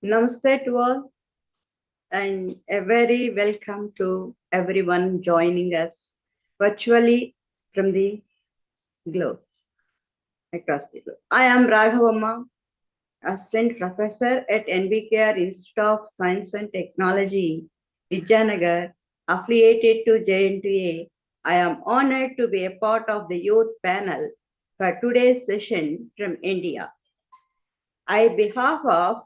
Namaste to all, and a very welcome to everyone joining us virtually from the globe, across the globe. I am Raghavamma, Assistant Professor at NBKR Institute of Science and Technology, Vijayanagar, affiliated to JNTA. I am honored to be a part of the youth panel for today's session from India. On behalf of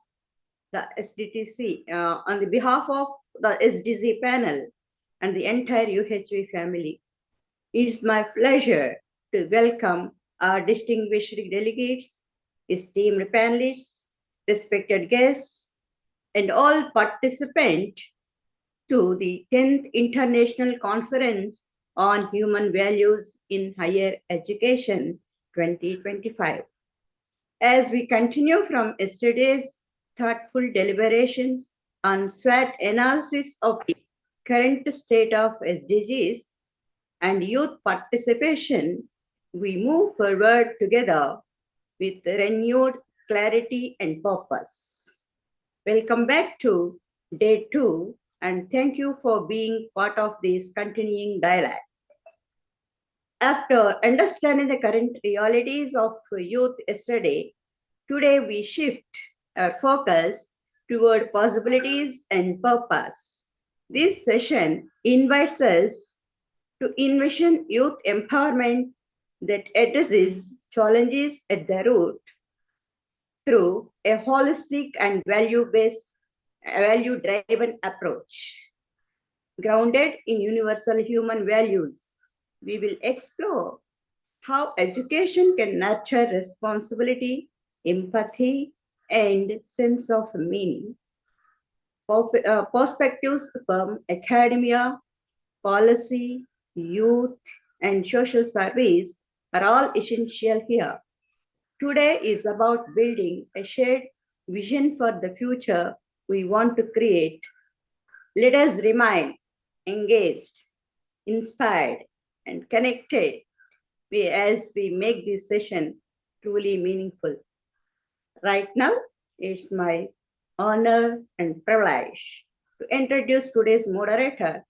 the SDTC, on the behalf of the SDG panel and the entire UHV family, it is my pleasure to welcome our distinguished delegates, esteemed panelists, respected guests, and all participants to the 10th International Conference on Human Values in Higher Education 2025. As we continue from yesterday's thoughtful deliberations on SWOT analysis of the current state of SDGs and youth participation, we move forward together with renewed clarity and purpose. Welcome back to day 2, and thank you for being part of this continuing dialogue. After understanding the current realities of youth yesterday, today we shift our focus toward possibilities and purpose. This session invites us to envision youth empowerment that addresses challenges at the root through a holistic and value-driven approach. Grounded in universal human values, we will explore how education can nurture responsibility, empathy, and sense of meaning. Perspectives from academia, policy, youth, and social service are all essential here. Today is about building a shared vision for the future we want to create. Let us remain engaged, inspired, and connected as we make this session truly meaningful. Right now, it's my honor and privilege to introduce today's moderator.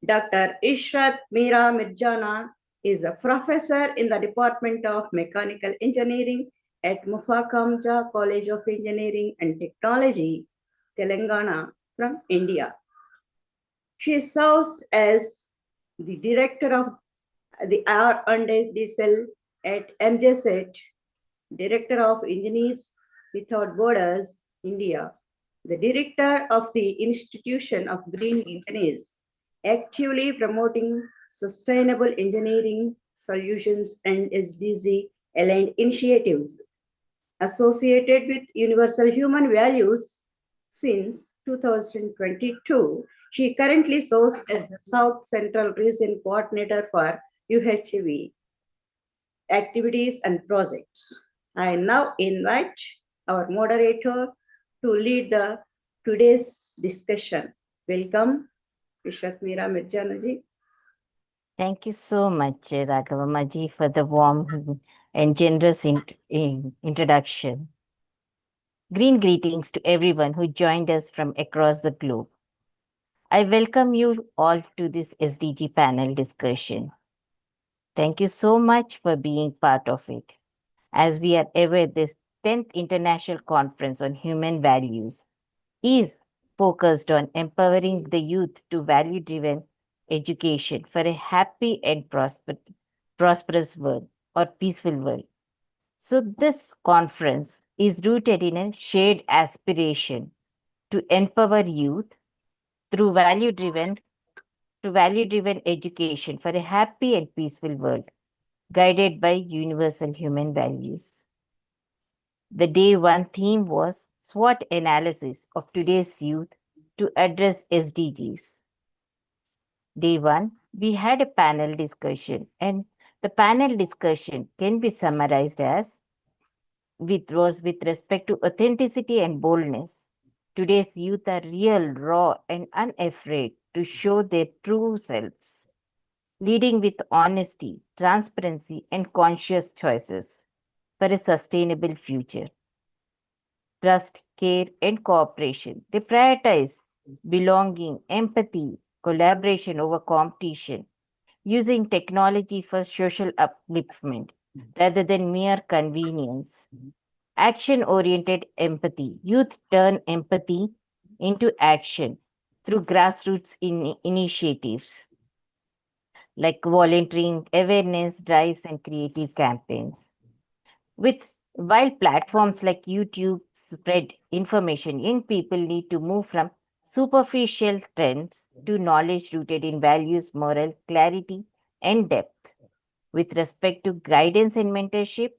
Dr. Ishrat Meera Mirjana is a professor in the Department of Mechanical Engineering at Mufakamja College of Engineering and Technology, Telangana, from India. She serves as the director of the R&D cell at MJSET, Director of Engineers Without Borders, India, the director of the Institution of Green Engineers, actively promoting sustainable engineering solutions and SDG-aligned initiatives associated with universal human values since 2022. She currently serves as the South Central Region Coordinator for UHV activities and projects. I now invite our moderator to lead today's discussion. Welcome, Ishrat Meera Mirjana ji. Thank you so much, Raghavamma, for the warm and generous introduction. Green greetings to everyone who joined us from across the globe. I welcome you all to this SDG panel discussion. Thank you so much for being part of it. As we are aware, this 10th International Conference on Human Values is focused on empowering the youth to value-driven education for a happy and prosperous world or peaceful world. So this conference is rooted in a shared aspiration to empower youth through value-driven education for a happy and peaceful world, guided by universal human values. The day 1 theme was SWOT analysis of today's youth to address SDGs. Day 1, we had a panel discussion, and the panel discussion can be summarized as with respect to authenticity and boldness. Today's youth are real, raw, and unafraid to show their true selves, leading with honesty, transparency, and conscious choices for a sustainable future. Trust, care, and cooperation. They prioritize belonging, empathy, collaboration over competition, using technology for social upliftment rather than mere convenience. Action oriented empathy. Youth turn empathy into action through grassroots initiatives like volunteering, awareness drives, and creative campaigns. With while platforms like YouTube spread information, young people need to move from superficial trends to knowledge rooted in values, moral clarity, and depth. With respect to guidance and mentorship,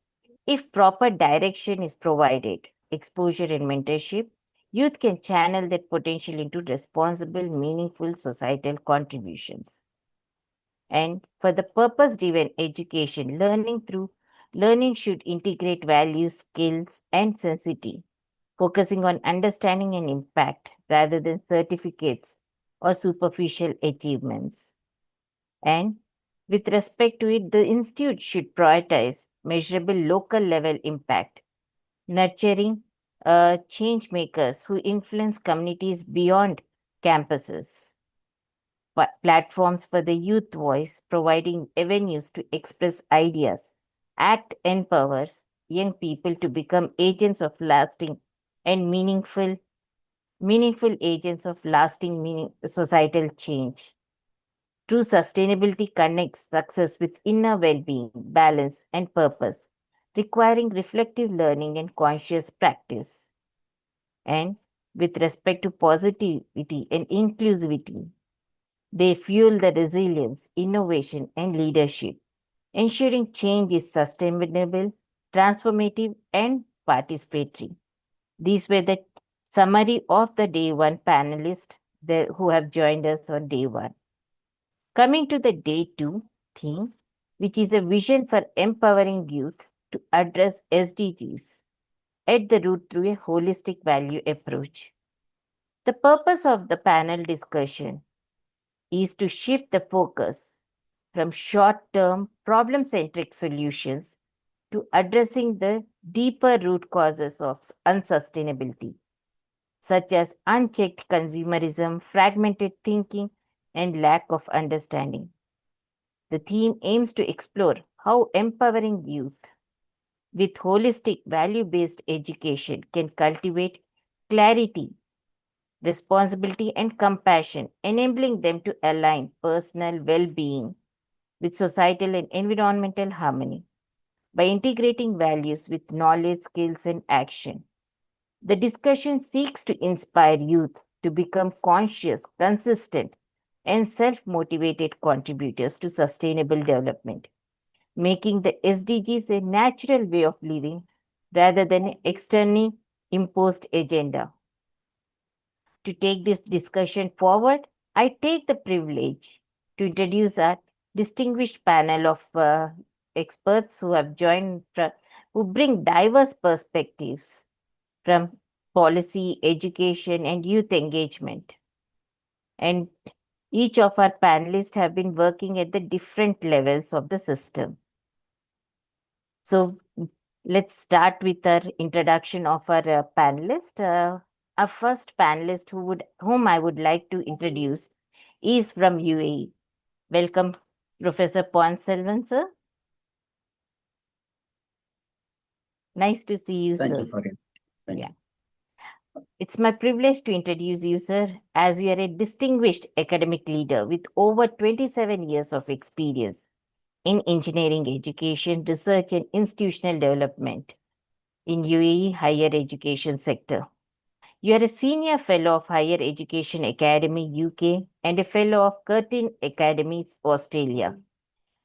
if proper direction is provided, exposure and mentorship, youth can channel that potential into responsible, meaningful societal contributions. And for the purpose driven education, learning should integrate values, skills, and sensitivity, focusing on understanding and impact rather than certificates or superficial achievements. And with respect to it, the institute should prioritize measurable local level impact, nurturing change makers who influence communities beyond campuses, platforms for the youth voice, providing avenues to express ideas, act empowers young people to become agents of lasting and meaningful agents of lasting societal change. True sustainability connects success with inner well being, balance, and purpose, requiring reflective learning and conscious practice. And with respect to positivity and inclusivity, they fuel the resilience, innovation, and leadership, ensuring change is sustainable, transformative, and participatory. These were the summary of the day one panelists who have joined us on day one. Coming to the day two theme, which is a vision for empowering youth to address SDGs at the root through a holistic value approach. The purpose of the panel discussion is to shift the focus from short term problem centric solutions to addressing the deeper root causes of unsustainability, such as unchecked consumerism, fragmented thinking, and lack of understanding. The theme aims to explore how empowering youth with holistic value based education can cultivate clarity, responsibility, and compassion, enabling them to align personal well being with societal and environmental harmony. By integrating values with knowledge, skills, and action, the discussion seeks to inspire youth to become conscious, consistent, and self motivated contributors to sustainable development, making the SDGs a natural way of living rather than an externally imposed agenda. To take this discussion forward, I take the privilege to introduce our distinguished panel of experts who have joined, who bring diverse perspectives from policy, education, and youth engagement. And each of our panelists have been working at the different levels of the system. So let's start with our introduction of our panelist. Our first panelist whom I would like to introduce is from UAE. Welcome, Professor Ponselvan, sir. Nice to see you, Thank sir. you for it. Thank Yeah. It's my privilege to introduce you, sir, as you are a distinguished academic leader with over 27 years of experience in engineering education, research, and institutional development in UAE higher education sector. You are a senior fellow of Higher Education Academy UK and a fellow of Curtin Academies Australia.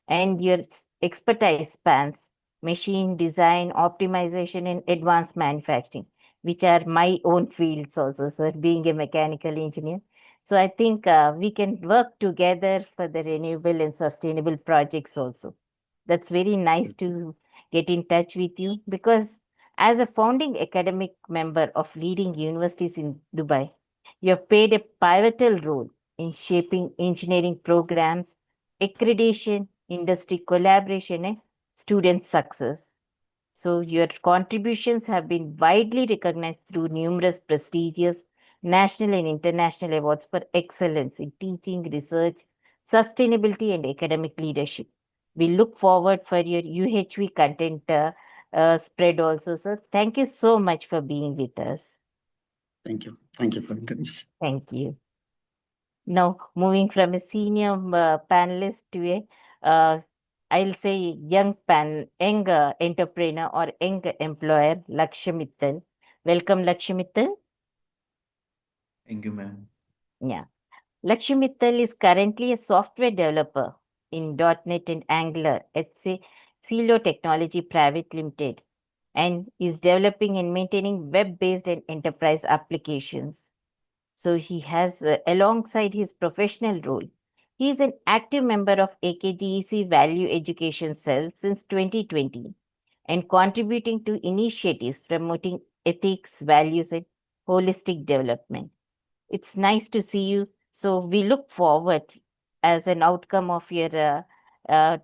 And your expertise spans machine design, optimization, and advanced manufacturing, which are my own fields also, sir, being a mechanical engineer. So I think we can work together for the renewable and sustainable projects also. That's very nice to get in touch with you because as a founding academic member of leading universities in Dubai, you have played a pivotal role in shaping engineering programs, accreditation, industry collaboration, and student success. So your contributions have been widely recognized through numerous prestigious national and international awards for excellence in teaching, research, sustainability, and academic leadership. We look forward for your UHV content spread also, sir. Thank you so much for being with us. Thank you. Thank you for introducing. Thank you. Now, moving from a senior panelist to a, I'll say young entrepreneur or young employer, Lakshya Mittal. Welcome, Lakshya Mittal. Thank you, ma'am. Yeah. Lakshya Mittal is currently a software developer in .NET and Angular at Silo Technology Private Limited and is developing and maintaining web-based and enterprise applications. So he has, alongside his professional role, he is an active member of AKGEC Value Education Cell since 2020 and contributing to initiatives promoting ethics, values, and holistic development. It's nice to see you. So we look forward as an outcome of your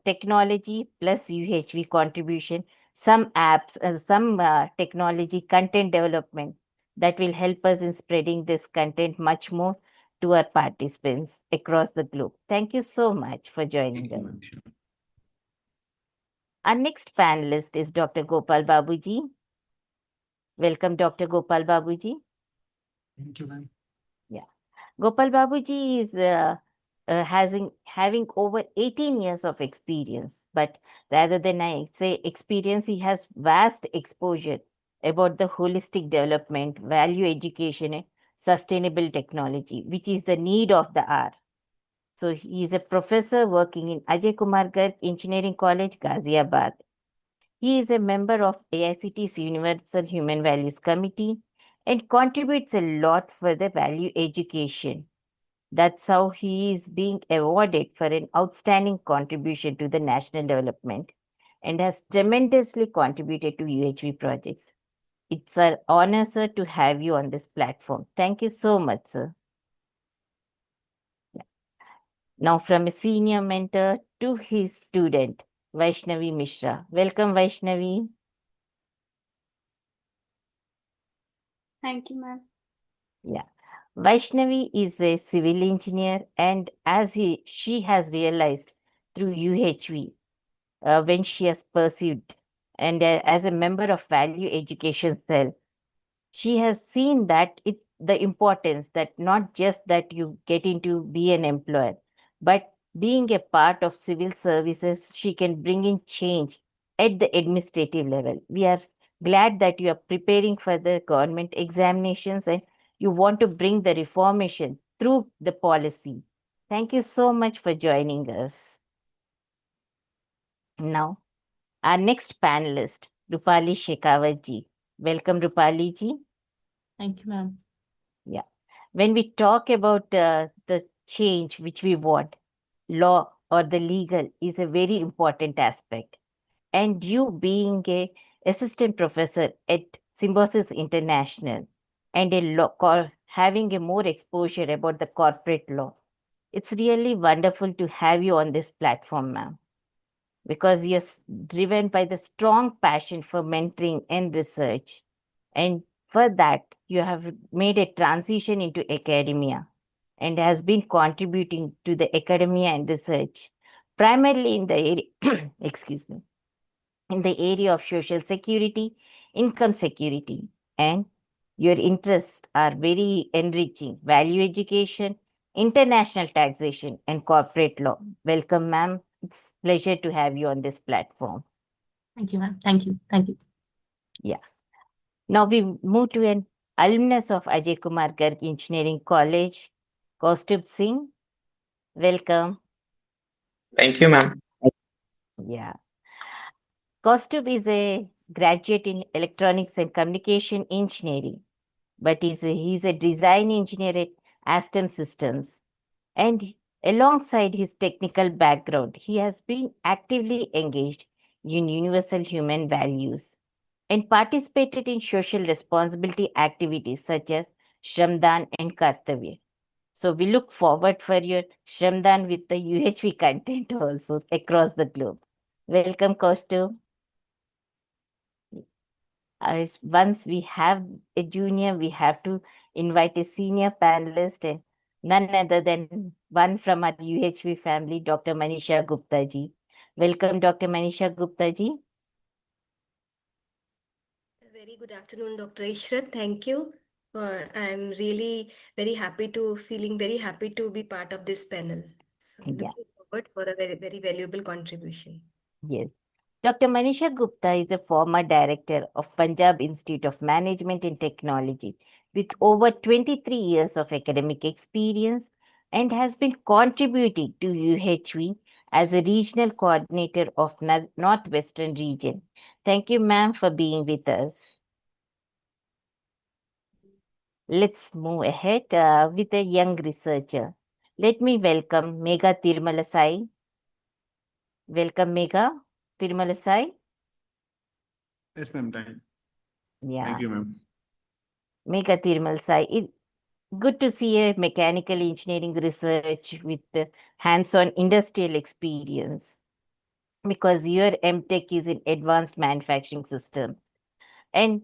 technology plus UHV contribution, some apps and some technology content development that will help us in spreading this content much more to our participants across the globe. Thank you so much for joining Thank you, us. ma'am. Sure. Our next panelist is Dr. Gopal Babuji. Welcome, Dr. Gopal Babuji. Thank you, ma'am. Gopal Babuji is having over 18 years of experience, but rather than I say experience, he has vast exposure about the holistic development, value education, and sustainable technology, which is the need of the hour. So he is a professor working in Ajay Kumar Garg Engineering College, Ghaziabad. He is a member of AICT's Universal Human Values Committee and contributes a lot for the value education. That's how he is being awarded for an outstanding contribution to the national development and has tremendously contributed to UHV projects. It's an honor, sir, to have you on this platform. Thank you so much, sir. Now, from a senior mentor to his student, Vaishnavi Mishra. Welcome, Vaishnavi. Thank you, ma'am. Yeah. Vaishnavi is a civil engineer, and as she has realized through UHV, when she has pursued, and as a member of Value Education Cell, she has seen that the importance that not just that you get into be an employer, but being a part of civil services, she can bring in change at the administrative level. We are glad that you are preparing for the government examinations and you want to bring the reformation through the policy. Thank you so much for joining us. Now, our next panelist, Rupali Shekhawat ji. Welcome, Rupali ji. Thank you, ma'am. Yeah. When we talk about the change which we want, law or the legal is a very important aspect. And you being a assistant professor at Symbiosis International and having a more exposure about the corporate law, it's really wonderful to have you on this platform, ma'am, because you're driven by the strong passion for mentoring and research. And for that, you have made a transition into academia and has been contributing to the academia and research, primarily in the area, excuse me, in the area of social security, income security, and your interests are very enriching. Value education, international taxation, and corporate law. Welcome, ma'am. It's pleasure to have you on this platform. Thank you, ma'am. Thank you. Thank you. Yeah. Now we move to an alumnus of Ajay Kumar Garg Engineering College, Kaustubh Singh. Welcome. Thank you, ma'am. Yeah. Kaustubh is a graduate in electronics and communication engineering, but he's a design engineer at Aston Systems. And alongside his technical background, he has been actively engaged in universal human values and participated in social responsibility activities such as Shramdan and Kartavya. So we look forward for your Shramdan with the UHV content also across the globe. Welcome, Kaustubh. Once we have a junior, we have to invite a senior panelist, and none other than one from our UHV family, Dr. Manisha Gupta ji. Welcome, Dr. Manisha Gupta ji. Very good afternoon, Dr. Ishrat. Thank you. I'm really feeling very happy to be part of this panel. So Yeah. looking forward for a very, very valuable contribution. Yes. Dr. Manisha Gupta is a former director of Punjab Institute of Management and Technology with over 23 years of academic experience and has been contributing to UHV as a regional coordinator of Northwestern region. Thank you, ma'am, for being with us. Let's move ahead with a young researcher. Let me welcome Megha Tirmalasai. Welcome, Megha Tirmalasai. Yes, ma'am. Thank Yeah. you, ma'am. Megha Tirmalasai. Good to see a mechanical engineering research with hands-on industrial experience, because your MTech is in advanced manufacturing system. And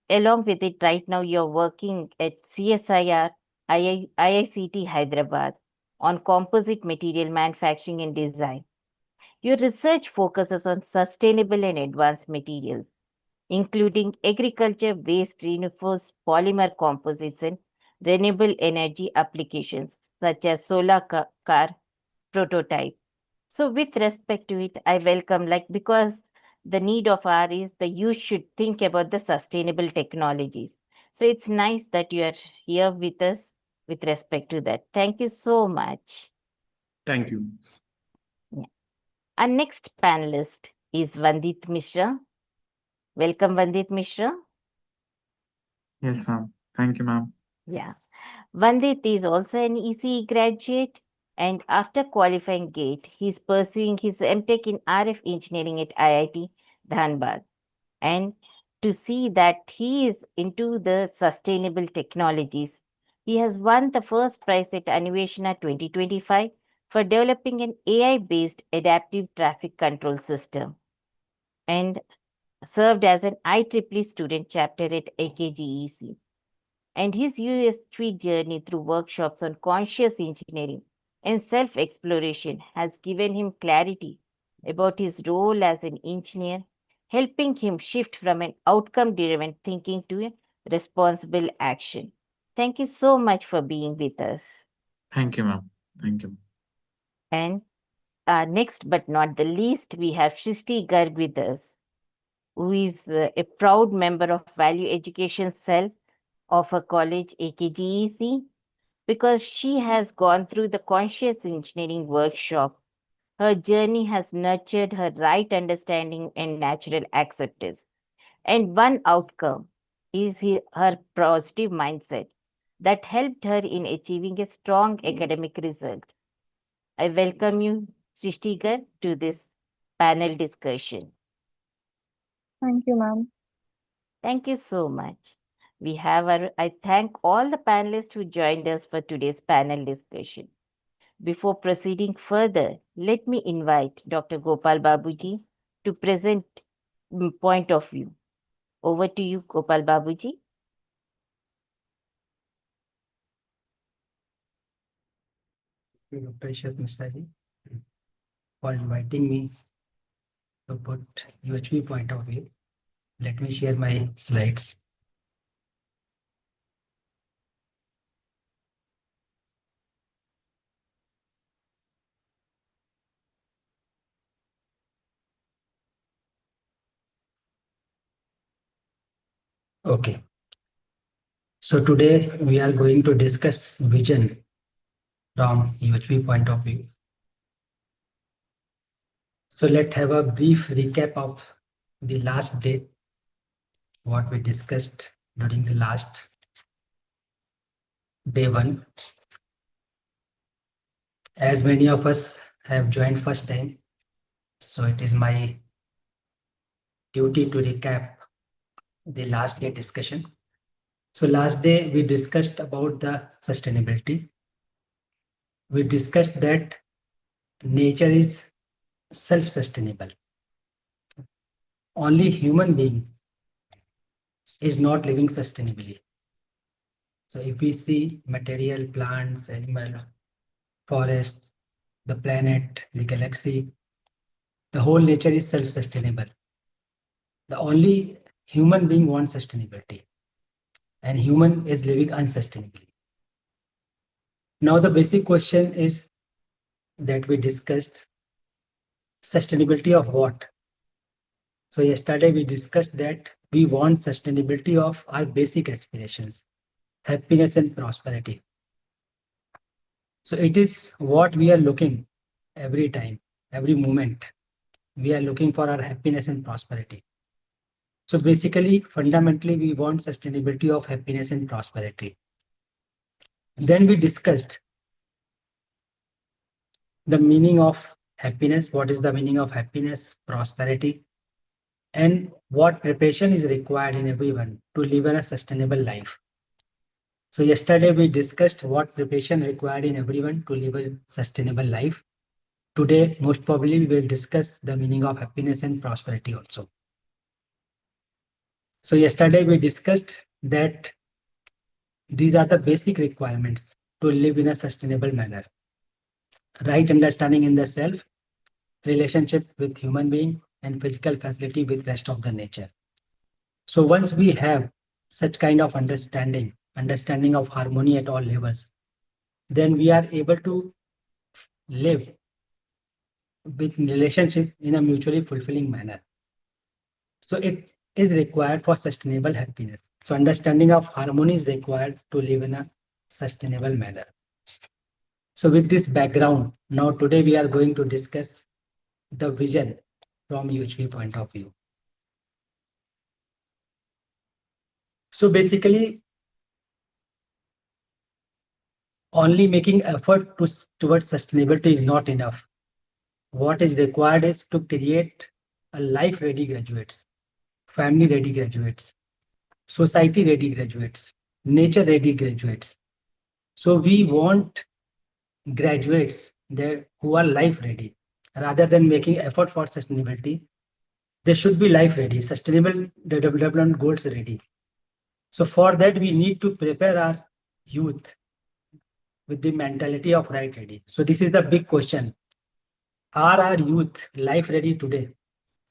along with it, right now you're working at CSIR IICT Hyderabad on composite material manufacturing and design. Your research focuses on sustainable and advanced materials, including agriculture waste reinforced polymer composites and renewable energy applications such as solar car prototype. So with respect to it, I welcome, because the need of our is the youth should think about the sustainable technologies. So it's nice that you are here with us with respect to that. Thank you so much. Thank you. Our next panelist is Vandit Mishra. Welcome, Vandit Mishra. Yes, ma'am. Thank you, ma'am. Yeah. Vandit is also an ECE graduate, and after qualifying GATE, he's pursuing his MTech in RF engineering at IIT Dhanbad. And to see that he is into the sustainable technologies, he has won the first prize at Aniveshana 2025 for developing an AI-based adaptive traffic control system, and served as an IEEE student chapter at AKGEC. And his USP journey through workshops on conscious engineering and self-exploration has given him clarity about his role as an engineer, helping him shift from an outcome-driven thinking to a responsible action. Thank you so much for being with us. Thank you, ma'am. Thank you. And next but not the least, we have Shristi Garg with us, who is a proud member of Value Education Cell of a college, AKGEC, because she has gone through the conscious engineering workshop. Her journey has nurtured her right understanding and natural acceptance. And one outcome is her positive mindset that helped her in achieving a strong academic result. I welcome you, Srishtigar, to this panel discussion. Thank you, ma'am. Thank you so much. I thank all the panelists who joined us for today's panel discussion. Before proceeding further, let me invite Dr. Gopal Babuji to present point of view. Over to you, Gopal Babuji. Dr. Ishrat Mishraji, for inviting me to put UHV point of view. Let me share my slides. Okay. So today we are going to discuss vision from UHV point of view. So let's have a brief recap of the last day, what we discussed during the last day one. As many of us have joined first time, so it is my duty to recap the last day discussion. So last day we discussed about the sustainability. We discussed that nature is self-sustainable. Only human being is not living sustainably. So if we see material, plants, animal, forests, the planet, the galaxy, the whole nature is self-sustainable. The only human being wants sustainability, and human is living unsustainably. Now the basic question is that we discussed, sustainability of what? So yesterday we discussed that we want sustainability of our basic aspirations, happiness and prosperity. So it is what we are looking every time, every moment. We are looking for our happiness and prosperity. So basically, fundamentally, we want sustainability of happiness and prosperity. Then we discussed the meaning of happiness. What is the meaning of happiness, prosperity, and what preparation is required in everyone to live in a sustainable life. So yesterday we discussed what preparation required in everyone to live a sustainable life. Today, most probably, we will discuss the meaning of happiness and prosperity also. So yesterday we discussed that these are the basic requirements to live in a sustainable manner. Right understanding in the self, relationship with human being, and physical facility with rest of the nature. So once we have such kind of understanding of harmony at all levels, then we are able to live with relationship in a mutually fulfilling manner. So it is required for sustainable happiness. So understanding of harmony is required to live in a sustainable manner. So with this background, now today we are going to discuss the vision from UHV point of view. So basically, only making effort towards sustainability is not enough. What is required is to create a life-ready graduates, family-ready graduates, society-ready graduates, nature-ready graduates. So we want graduates there who are life-ready. Rather than making effort for sustainability, they should be life-ready, sustainable development goals ready. So for that, we need to prepare our youth with the mentality of right ready. So this is the big question. Are our youth life ready today?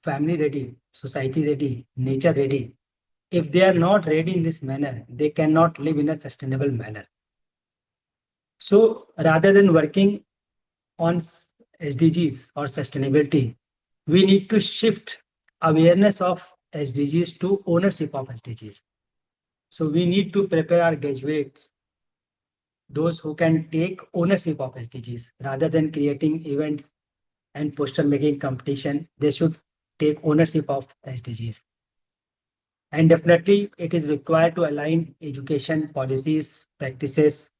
Family ready, society ready, nature ready? If they are not ready in this manner, they cannot live in a sustainable manner. So rather than working on SDGs or sustainability, we need to shift awareness of SDGs to ownership of SDGs. So we need to prepare our graduates, those who can take ownership of SDGs rather than creating events and poster making competition. They should take ownership of SDGs. And definitely it is required to align education policies, practices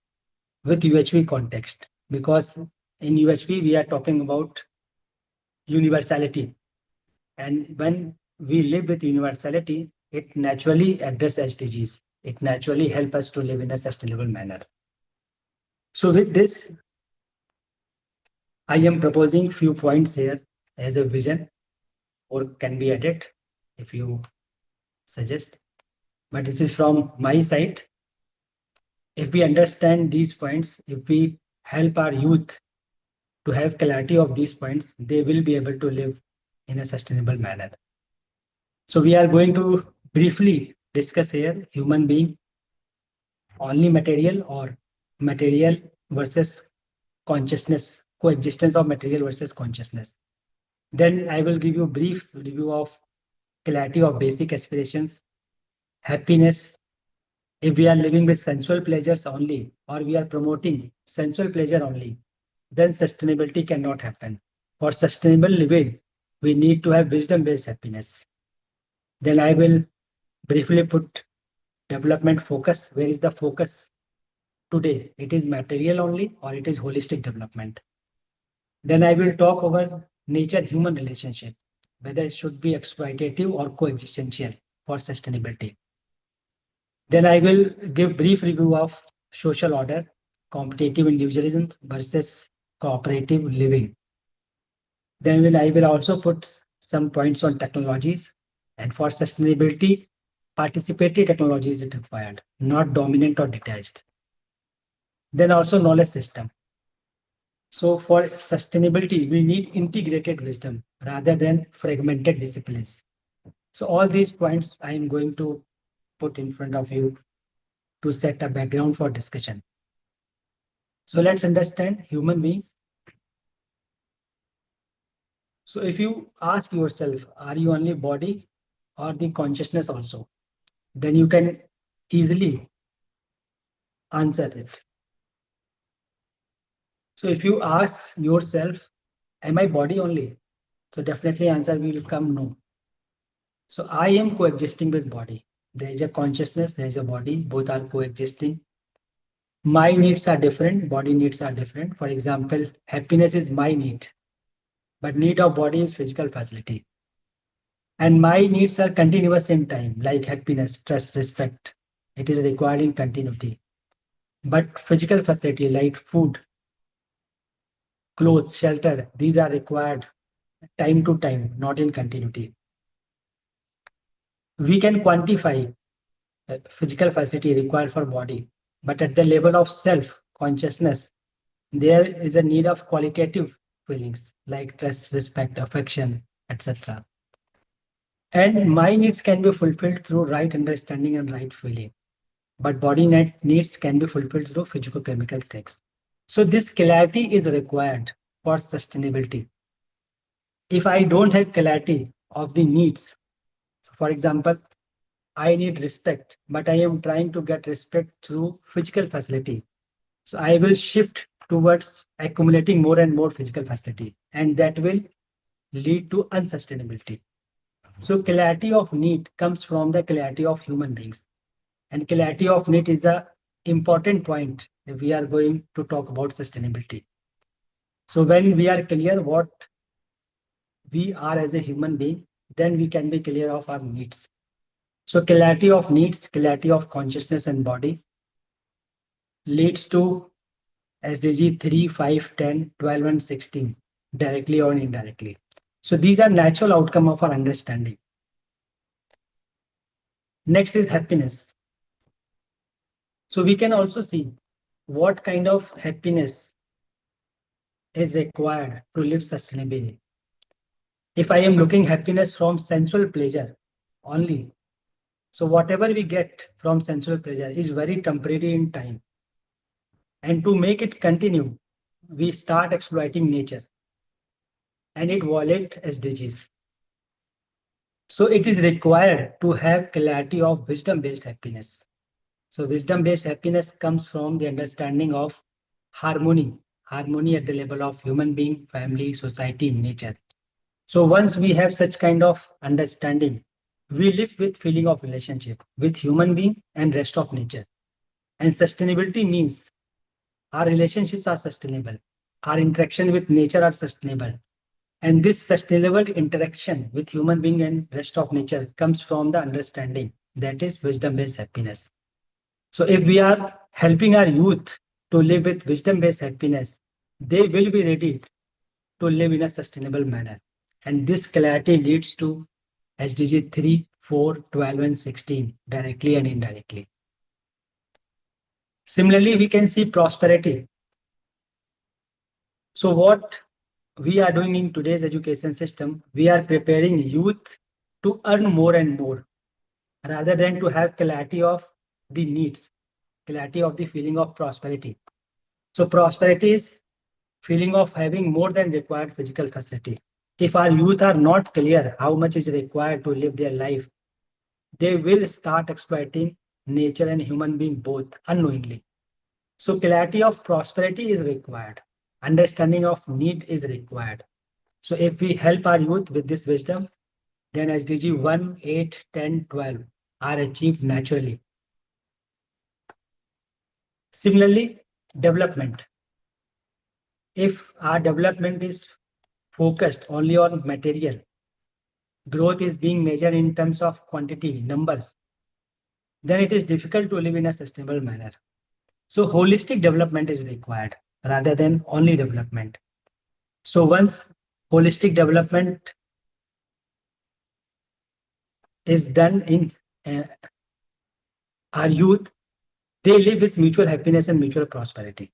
with UHV context, because in UHV we are talking about universality. And when we live with universality, it naturally addresses SDGs. It naturally helps us to live in a sustainable manner. So with this, I am proposing few points here as a vision, or can be added if you suggest. But this is from my side. If we understand these points, if we help our youth to have clarity of these points, they will be able to live in a sustainable manner. So we are going to briefly discuss here human being, only material or material versus consciousness, coexistence of material versus consciousness. Then I will give you a brief review of clarity of basic aspirations, happiness. If we are living with sensual pleasures only, or we are promoting sensual pleasure only, then sustainability cannot happen. For sustainable living, we need to have wisdom-based happiness. Then I will briefly put development focus. Where is the focus today? It is material only, or it is holistic development. Then I will talk over nature-human relationship, whether it should be exploitative or coexistential for sustainability. Then I will give brief review of social order, competitive individualism versus cooperative living. Then I will also put some points on technologies. And for sustainability, participatory technology is required, not dominant or detached. Then also knowledge system. So for sustainability, we need integrated wisdom rather than fragmented disciplines. So all these points I am going to put in front of you to set a background for discussion. So let's understand human beings. So if you ask yourself, are you only body or the consciousness also? Then you can easily answer it. So if you ask yourself, am I body only? So definitely answer will come no. So I am coexisting with body. There is a consciousness, there is a body, both are coexisting. My needs are different, body needs are different. For example, happiness is my need, but need of body is physical facility. And my needs are continuous in time, like happiness, trust, respect. It is required in continuity. But physical facility like food, clothes, shelter, these are required time to time, not in continuity. We can quantify physical facility required for body, but at the level of self consciousness, there is a need of qualitative feelings like trust, respect, affection, etc. And my needs can be fulfilled through right understanding and right feeling, but body needs can be fulfilled through physical-chemical things. So this clarity is required for sustainability. If I don't have clarity of the needs, so for example, I need respect, but I am trying to get respect through physical facility. So I will shift towards accumulating more and more physical facility, and that will lead to unsustainability. So clarity of need comes from the clarity of human beings. And clarity of need is a important point if we are going to talk about sustainability. So when we are clear what we are as a human being, then we can be clear of our needs. So clarity of needs, clarity of consciousness and body leads to SDG 3, 5, 10, 12, and 16, directly or indirectly. So these are natural outcome of our understanding. Next is happiness. So we can also see what kind of happiness is required to live sustainably. If I am looking happiness from sensual pleasure only, so whatever we get from sensual pleasure is very temporary in time. And to make it continue, we start exploiting nature and it violates SDGs. So it is required to have clarity of wisdom-based happiness. So wisdom-based happiness comes from the understanding of harmony at the level of human being, family, society, nature. So once we have such kind of understanding, we live with feeling of relationship with human being and rest of nature. And sustainability means our relationships are sustainable, our interaction with nature are sustainable. And this sustainable interaction with human being and rest of nature comes from the understanding that is wisdom-based happiness. So if we are helping our youth to live with wisdom-based happiness, they will be ready to live in a sustainable manner. And this clarity leads to SDG 3, 4, 12, and 16 directly and indirectly. Similarly, we can see prosperity. So what we are doing in today's education system, we are preparing youth to earn more and more rather than to have clarity of the needs, clarity of the feeling of prosperity. So prosperity is feeling of having more than required physical facility. If our youth are not clear how much is required to live their life, they will start exploiting nature and human being both unknowingly. So clarity of prosperity is required. Understanding of need is required. So if we help our youth with this wisdom, then SDG 1, 8, 10, 12 are achieved naturally. Similarly, development. If our development is focused only on material, growth is being measured in terms of quantity, numbers, then it is difficult to live in a sustainable manner. So holistic development is required rather than only development. So once holistic development is done in our youth, they live with mutual happiness and mutual prosperity.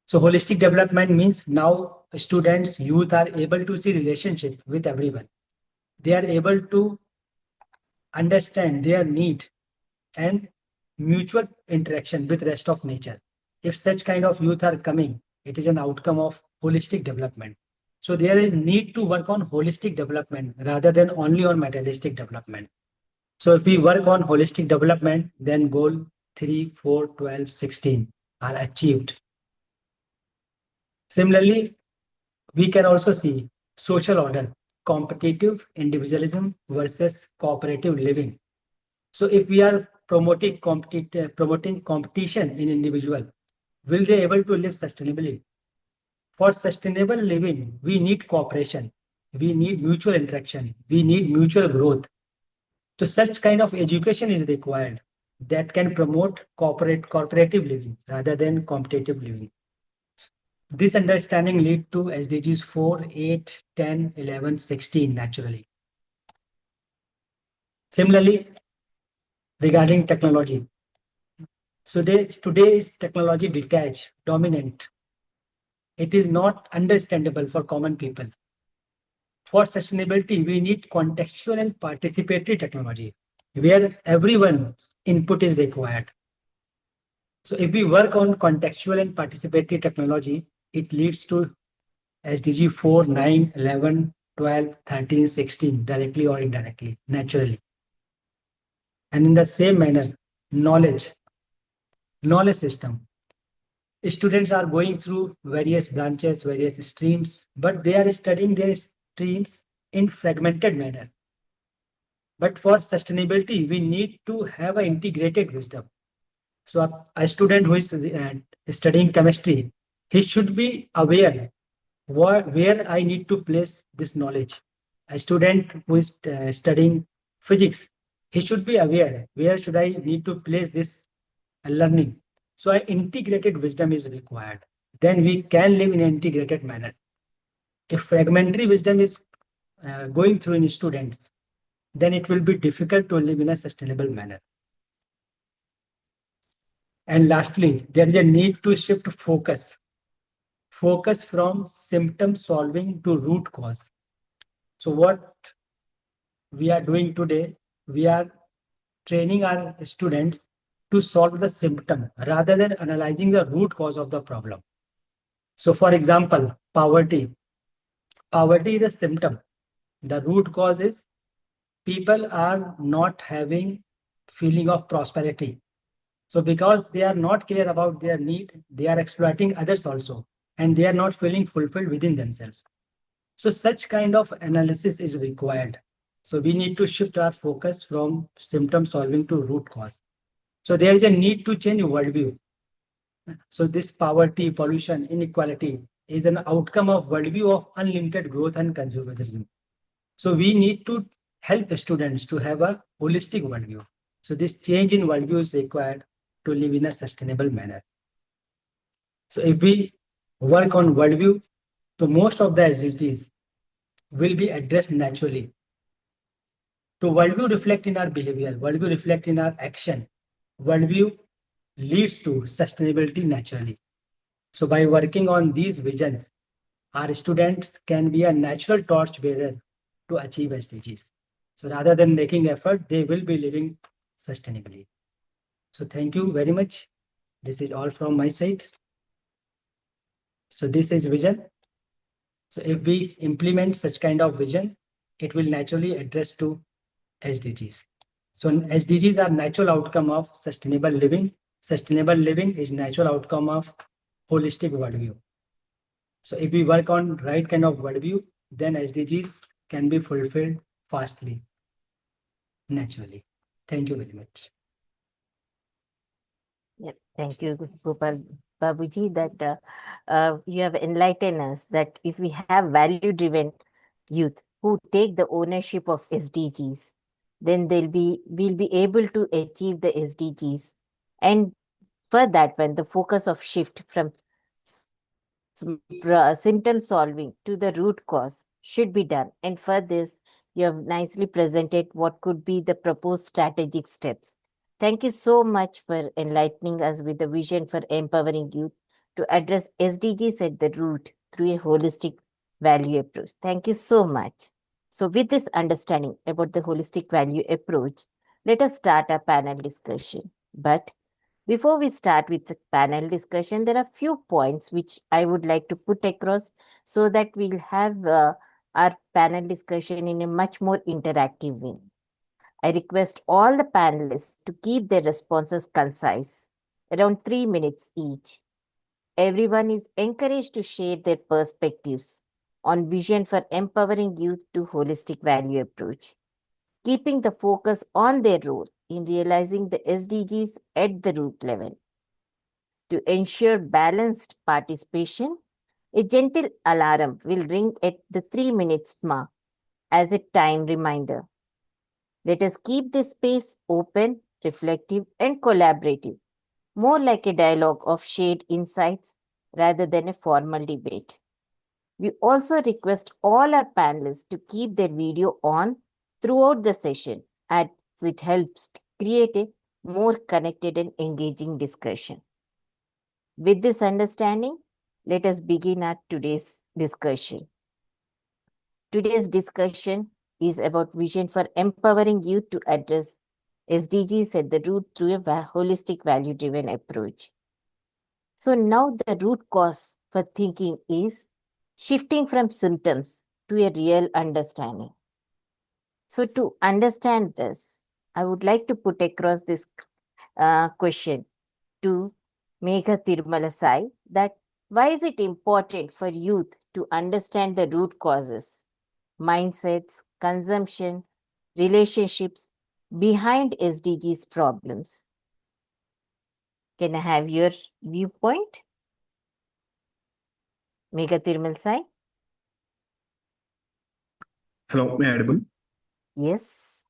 So holistic development means now students, youth are able to see relationship with everyone. They are able to understand their need and mutual interaction with rest of nature. If such kind of youth are coming, it is an outcome of holistic development. So there is need to work on holistic development rather than only on materialistic development. So if we work on holistic development, then goal 3, 4, 12, 16 are achieved. Similarly, we can also see social order, competitive individualism versus cooperative living. So if we are promoting competition in individual, will they able to live sustainably? For sustainable living, we need cooperation, we need mutual interaction, we need mutual growth. So such kind of education is required that can promote cooperative living rather than competitive living. This understanding lead to SDGs 4, 8, 10, 11, 16 naturally. Similarly, regarding technology. So today is technology detached, dominant. It is not understandable for common people. For sustainability, we need contextual and participatory technology where everyone's input is required. So if we work on contextual and participatory technology, it leads to SDG 4, 9, 11, 12, 13, 16, directly or indirectly, naturally. And in the same manner, knowledge system. Students are going through various branches, various streams, but they are studying their streams in fragmented manner. But for sustainability, we need to have an integrated wisdom. So a student who is studying chemistry, he should be aware where I need to place this knowledge. A student who is studying physics, he should be aware where should I need to place this learning. So an integrated wisdom is required. Then we can live in an integrated manner. If fragmentary wisdom is going through in students, then it will be difficult to live in a sustainable manner. And lastly, there is a need to shift focus from symptom solving to root cause. So what we are doing today, we are training our students to solve the symptom rather than analyzing the root cause of the problem. So for example, poverty. Poverty is a symptom. The root cause is people are not having feeling of prosperity. So because they are not clear about their need, they are exploiting others also, and they are not feeling fulfilled within themselves. So such kind of analysis is required. So we need to shift our focus from symptom solving to root cause. So there is a need to change worldview. So this poverty, pollution, inequality is an outcome of worldview of unlimited growth and consumerism. So we need to help the students to have a holistic worldview. So this change in worldview is required to live in a sustainable manner. So if we work on worldview, so most of the SDGs will be addressed naturally. So worldview reflect in our behavior, worldview reflect in our action. Worldview leads to sustainability naturally. So by working on these visions, our students can be a natural torch bearer to achieve SDGs. So rather than making effort, they will be living sustainably. So thank you very much. This is all from my side. So this is vision. So if we implement such kind of vision, it will naturally address to SDGs. So SDGs are natural outcome of sustainable living. Sustainable living is natural outcome of holistic worldview. So if we work on right kind of worldview, then SDGs can be fulfilled fastly, naturally. Thank you very much. Yep. Thank you, Gopal Babuji, that you have enlightened us that if we have value-driven youth who take the ownership of SDGs, then we'll be able to achieve the SDGs. And for that, when the focus of shift from symptom solving to the root cause should be done. And for this, You have nicely presented what could be the proposed strategic steps. Thank you so much for enlightening us with the vision for empowering youth to address SDGs at the root through a holistic value approach. Thank you so much. So, with this understanding about the holistic value approach, let us start our panel discussion. But before we start with the panel discussion, there are few points which I would like to put across so that we'll have our panel discussion in a much more interactive way. I request all the panelists to keep their responses concise, around 3 minutes each. Everyone is encouraged to share their perspectives on vision for empowering youth to holistic value approach, keeping the focus on their role in realizing the SDGs at the root level. To ensure balanced participation, a gentle alarm will ring at the 3 minutes mark as a time reminder. Let us keep this space open, reflective, and collaborative, more like a dialogue of shared insights rather than a formal debate. We also request all our panelists to keep their video on throughout the session as it helps create a more connected and engaging discussion. With this understanding, let us begin our today's discussion. Today's discussion is about vision for empowering youth to address SDGs at the root through a holistic value-driven approach. So now the root cause for thinking is shifting from symptoms to a real understanding. So to understand this, I would like to put across this question to Megha Tirumalasai, that why is it important for youth to understand the root causes, mindsets, consumption, relationships behind SDGs problems? Can I have your viewpoint? Megha Tirumalasai? Hello, may I audible? Yes.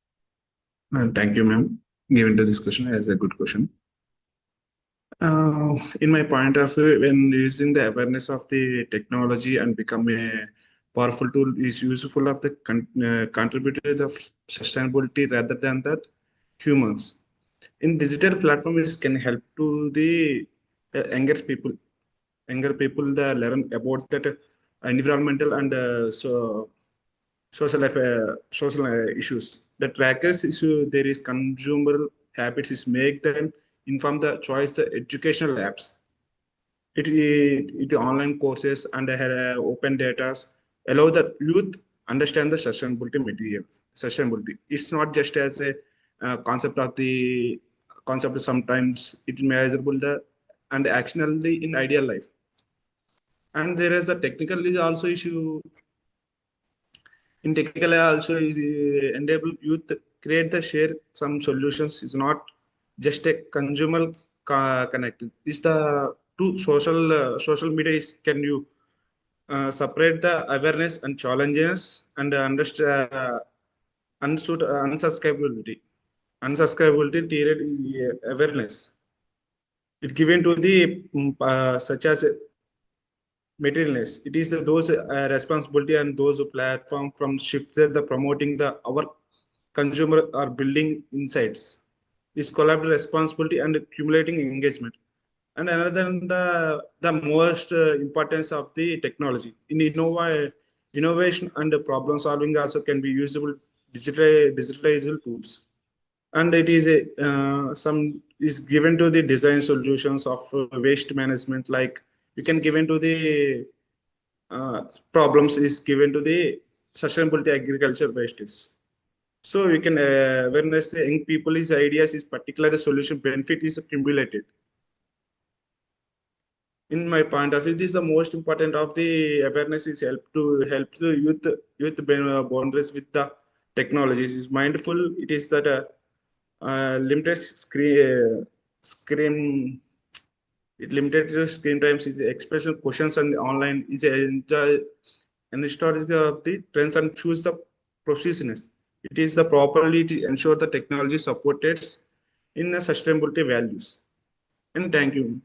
Thank you, ma'am. Given the discussion as a good question. In my point of view, when using the awareness of the technology and become a powerful tool is useful of the contributor to the sustainability rather than that humans. In digital platforms can help to the younger people the learn about that environmental and social issues. The trackers issue there is consumer habits is make them inform the choice the educational apps. It online courses and open data allow the youth understand the sustainability material. Sustainability. It's not just as a concept of the concept. Sometimes it measurable the and actionally in ideal life. And there is a technical is also issue in technical also is enable youth create the share some solutions is not just a consumer connect. Is the two social media is can you separate the awareness and challenges and understand unsubscribability period awareness it given to the such as materialness. It is those responsibility and those platform from shifted the promoting the our consumer are building insights. Is collaborative responsibility and accumulating engagement. And another than the most importance of the technology in innovation and problem solving also can be usable digitalized tools. And it is a some is given to the design solutions of waste management like you can given to the problems is given to the sustainability agriculture wastes. So you can awareness the young people is ideas is particular the solution benefit is accumulated. In my point of view, this is the most important of the awareness is help the youth boundaries with the technologies. Is mindful. It is that limited screen it limited to screen times is the expression questions and online is an historical of the trends and choose the preciseness. It is the properly to ensure the technology supported in the sustainability values. And thank you.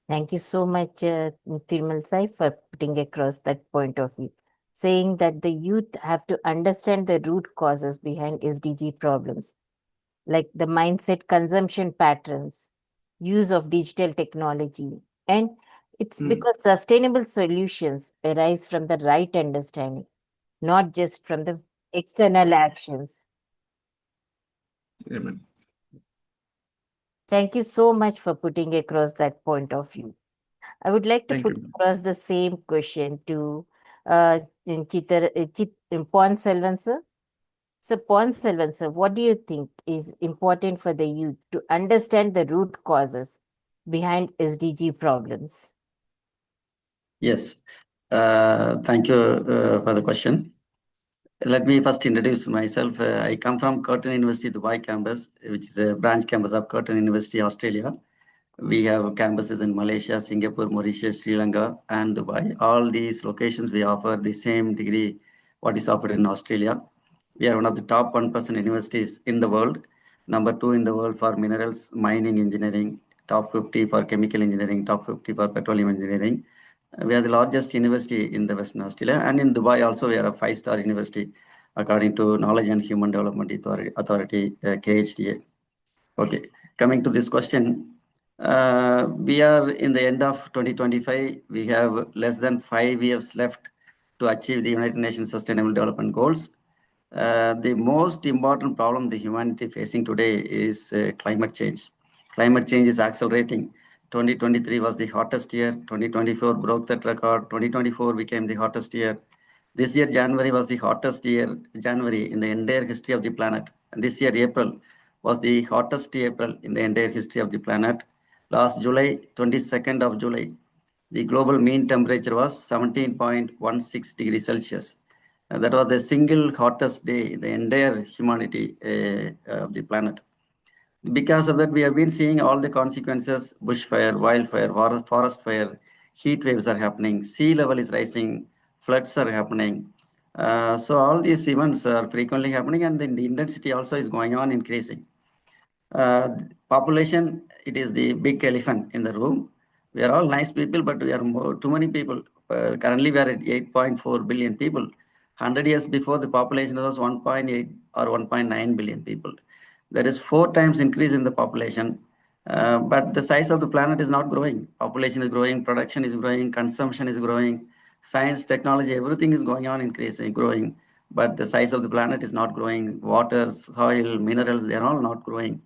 Thank you so much, Thirumal Sai, for putting across that point of view. saying that the youth have to understand the root causes behind SDG problems, like the mindset consumption patterns, use of digital technology, and it's Hmm. because sustainable solutions arise from the right understanding, not just from the external actions. Amen. Thank you so much for putting across that point of view. I would like to Thank put you, ma'am. across the same question to Pon Selvan sir. So, Pon Selvan sir, what do you think is important for the youth to understand the root causes behind SDG problems? Yes. Thank you for the question. Let me first introduce myself. I come from Curtin University, Dubai campus, which is a branch campus of Curtin University, Australia. We have campuses in Malaysia, Singapore, Mauritius, Sri Lanka, and Dubai. All these locations, we offer the same degree what is offered in Australia. We are one of the top 1% universities in the world, number 2 in the world for minerals, mining engineering, top 50 for chemical engineering, top 50 for petroleum engineering. We are the largest university in the Western Australia, and in Dubai also we are a 5-star university according to Knowledge and Human Development Authority, KHDA. Okay, coming to this question, we are in the end of 2025. We have less than 5 years left to achieve the United Nations Sustainable Development Goals. The most important problem the humanity facing today is climate change. Climate change is accelerating. 2023 was the hottest year. 2024 broke that record. 2024 became the hottest year. This year, January was the hottest year, January in the entire history of the planet. And this year, April was the hottest April in the entire history of the planet. Last July, 22nd of July, the global mean temperature was 17.16 degrees Celsius. That was the single hottest day in the entire humanity of the planet. Because of that, we have been seeing all the consequences: bushfire, wildfire, forest fire, heat waves are happening, sea level is rising, floods are happening. So all these events are frequently happening, and then the intensity also is going on increasing. Population, it is the big elephant in the room. We are all nice people, but we are too many people. Currently, we are at 8.4 billion people. 100 years before, the population was 1.8 or 1.9 billion people. There is 4 times increase in the population, but the size of the planet is not growing. Population is growing, production is growing, consumption is growing, science, technology, everything is going on increasing, growing. But the size of the planet is not growing. Water, soil, minerals, they are all not growing.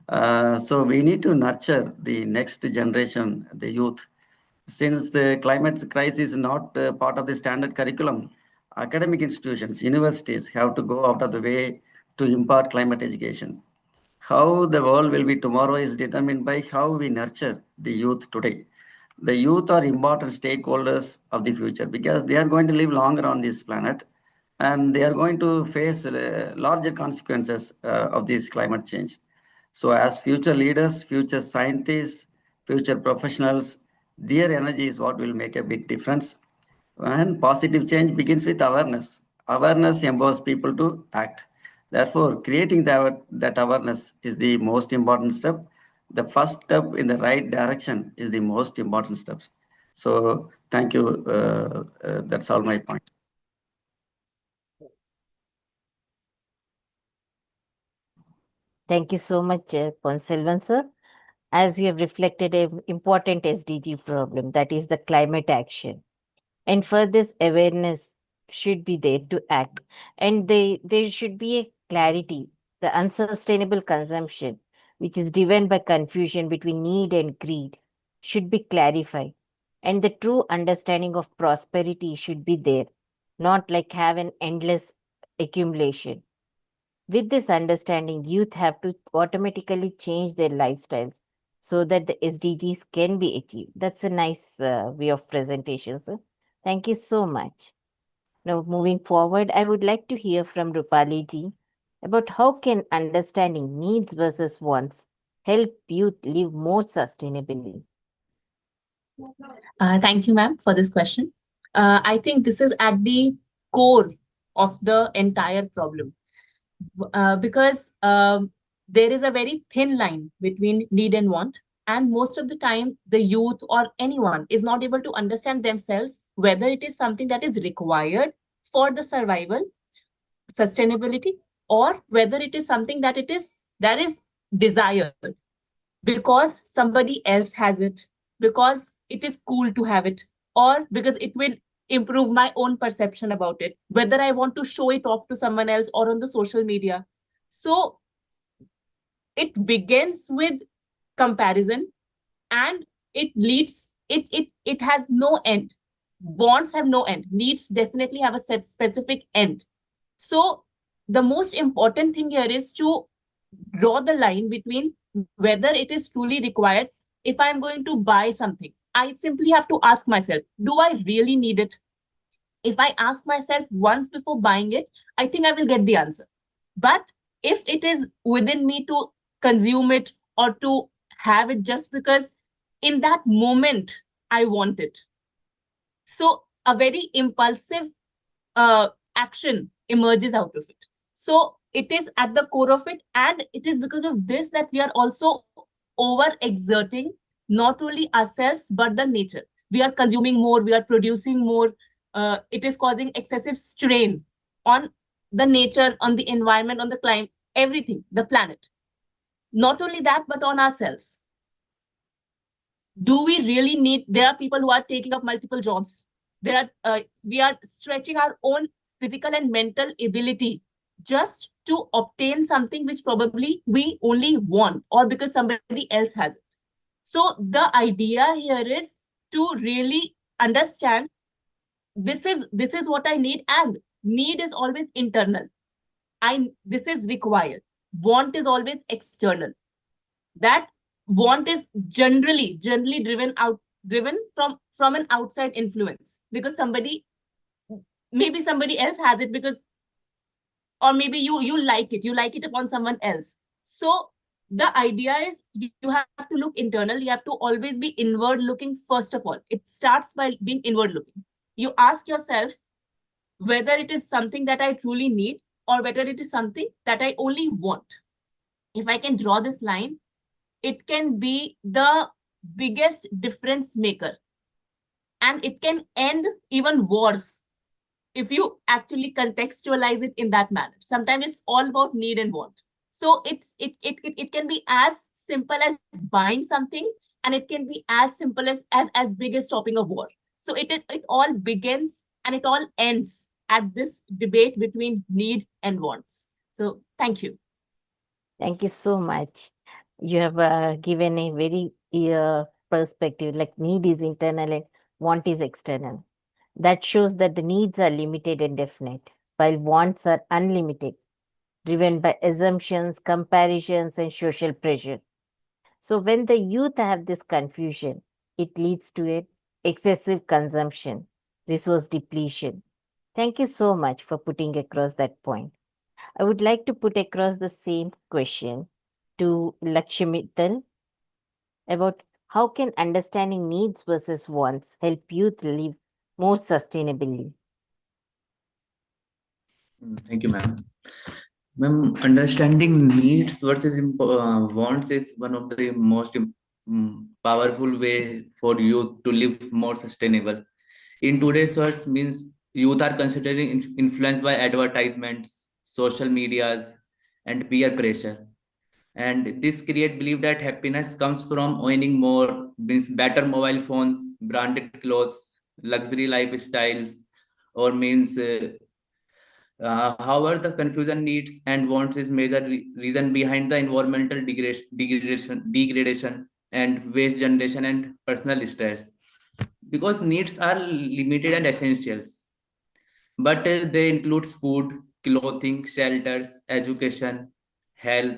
So we need to nurture the next generation, the youth. Since the climate crisis is not part of the standard curriculum, academic institutions, universities have to go out of the way to impart climate education. How the world will be tomorrow is determined by how we nurture the youth today. The youth are important stakeholders of the future because they are going to live longer on this planet, and they are going to face larger consequences of this climate change. So as future leaders, future scientists, future professionals, their energy is what will make a big difference. And positive change begins with awareness. Awareness empowers people to act. Therefore, creating that awareness is the most important step. The first step in the right direction is the most important steps. So thank you. That's all my point. Thank you so much, Pon Selvan sir. As you have reflected an important SDG problem, that is the climate action. And for this, awareness should be there to act. And there should be a clarity. The unsustainable consumption, which is driven by confusion between need and greed, should be clarified. And the true understanding of prosperity should be there, not like have an endless accumulation. With this understanding, youth have to automatically change their lifestyles so that the SDGs can be achieved. That's a nice way of presentation, sir. Thank you so much. Now, moving forward, I would like to hear from Rupali ji about how can understanding needs versus wants help youth live more sustainably. Thank you, ma'am, for this question. I think this is at the core of the entire problem because there is a very thin line between need and want. And most of the time, the youth or anyone is not able to understand themselves whether it is something that is required for the survival, sustainability, or whether it is something that is desired because somebody else has it, because it is cool to have it, or because it will improve my own perception about it, whether I want to show it off to someone else or on the social media. So it begins with comparison, and it has no end. Wants have no end, needs definitely have a specific end. So the most important thing here is to draw the line between whether it is truly required. If I'm going to buy something, I simply have to ask myself, do I really need it? If I ask myself once before buying it, I think I will get the answer. But if it is within me to consume it or to have it just because in that moment I want it, so a very impulsive action emerges out of it. So it is at the core of it, and it is because of this that we are also over exerting not only ourselves but the nature. We are consuming more, we are producing more. It is causing excessive strain on the nature, on the environment, on the climate, everything, the planet. Not only that, but on ourselves. Do we really need? There are people who are taking up multiple jobs. We are stretching our own physical and mental ability just to obtain something which probably we only want, or because somebody else has it. So the idea here is to really understand this is what I need, and need is always internal. This is required. Want is always external. That want is generally driven from an outside influence, because maybe somebody else has it, because, or maybe you like it upon someone else. So the idea is you have to look internal. You have to always be inward looking. First of all, it starts by being inward looking. You ask yourself whether it is something that I truly need or whether it is something that I only want. If I can draw this line, it can be the biggest difference maker, and it can end even wars if you actually contextualize it in that manner. Sometimes it's all about need and want. So it can be as simple as buying something, and it can be as simple as big as stopping a war. So it all begins and it all ends at this debate between need and wants. So thank you. Thank you so much. You have given a very perspective, like need is internal and want is external. That shows that the needs are limited and definite, while wants are unlimited, driven by assumptions, comparisons, and social pressure. So when the youth have this confusion, it leads to an excessive consumption, resource depletion. Thank you so much for putting across that point. I would like to put across the same question to Lakshmital about how can understanding needs versus wants help youth live more sustainably? Thank you, ma'am. Ma'am, understanding needs versus wants is one of the most powerful way for youth to live more sustainable. In today's world, means youth are considering influenced by advertisements, social medias, and peer pressure. And this create belief that happiness comes from owning more, means better mobile phones, branded clothes, luxury lifestyles, or means however, the confusion needs and wants is major reason behind the environmental degradation and waste generation and personal stress. Because needs are limited and essentials, but they include food, clothing, shelters, education, health,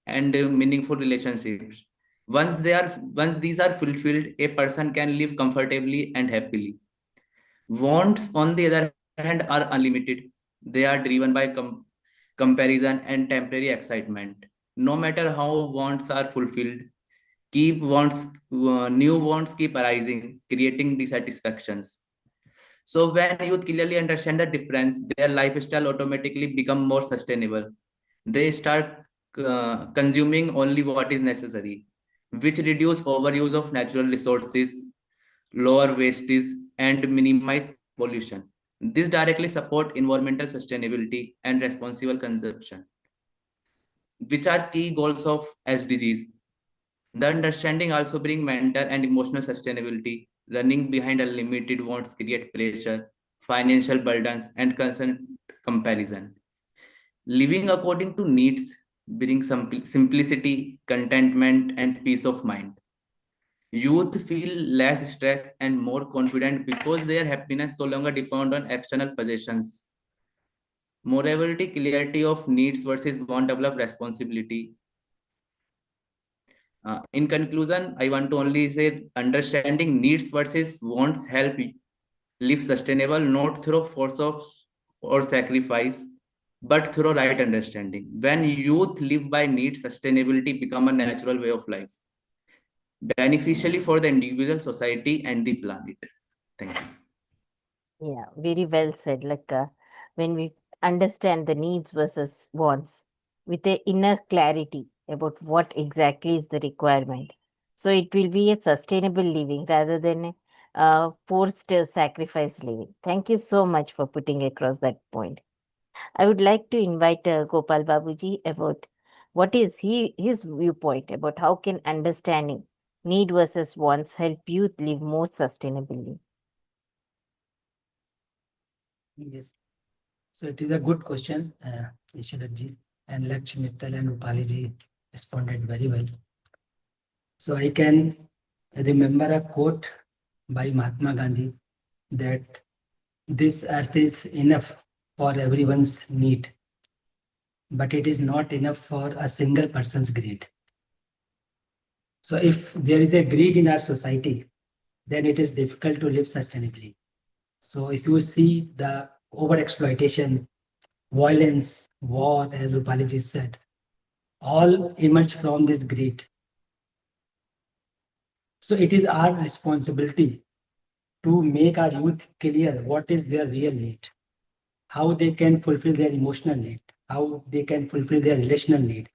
and meaningful relationships. Once these are fulfilled, a person can live comfortably and happily. Wants, on the other hand, are unlimited. They are driven by comparison and temporary excitement. No matter how wants are fulfilled, new wants keep arising, creating dissatisfactions. So when youth clearly understand the difference, their lifestyle automatically become more sustainable. They start consuming only what is necessary, which reduce overuse of natural resources, lower wastage, and minimize pollution. This directly support environmental sustainability and responsible consumption, which are key goals of SDGs. The understanding also bring mental and emotional sustainability. Running behind unlimited wants create pressure, financial burdens, and constant comparison. Living according to needs brings simplicity, contentment, and peace of mind. Youth feel less stressed and more confident because their happiness no longer depend on external possessions. Morality, clarity of needs versus want develop responsibility. In conclusion, I want to only say understanding needs versus wants help live sustainable not through force of or sacrifice, but through right understanding. When youth live by needs, sustainability become a natural way of life, beneficially for the individual, society, and the planet. Thank you. Yeah, very well said. When we understand the needs versus wants with a inner clarity about what exactly is the requirement. So it will be a sustainable living rather than a forced sacrifice living. Thank you so much for putting across that point. I would like to invite Gopal Babuji about what is his viewpoint about how can understanding need versus wants help youth live more sustainably. Yes. So it is a good question, Ishwaratji, and Lakshmi Mittal and Rupaliji responded very well. So I can remember a quote by Mahatma Gandhi that this earth is enough for everyone's need, but it is not enough for a single person's greed. So if there is a greed in our society, then it is difficult to live sustainably. So if you see the overexploitation, violence, war, as Rupaliji said, all emerge from this greed. So it is our responsibility to make our youth clear what is their real need, how they can fulfill their emotional need, how they can fulfill their relational need.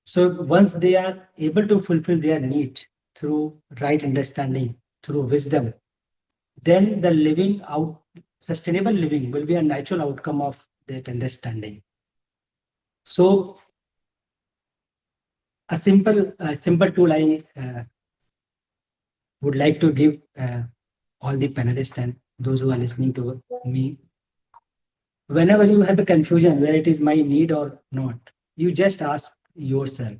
So once they are able to fulfill their need through right understanding, through wisdom, then the sustainable living will be a natural outcome of that understanding. So a simple tool I would like to give all the panelists and those who are listening to me. Whenever you have a confusion where it is my need or not, you just ask yourself,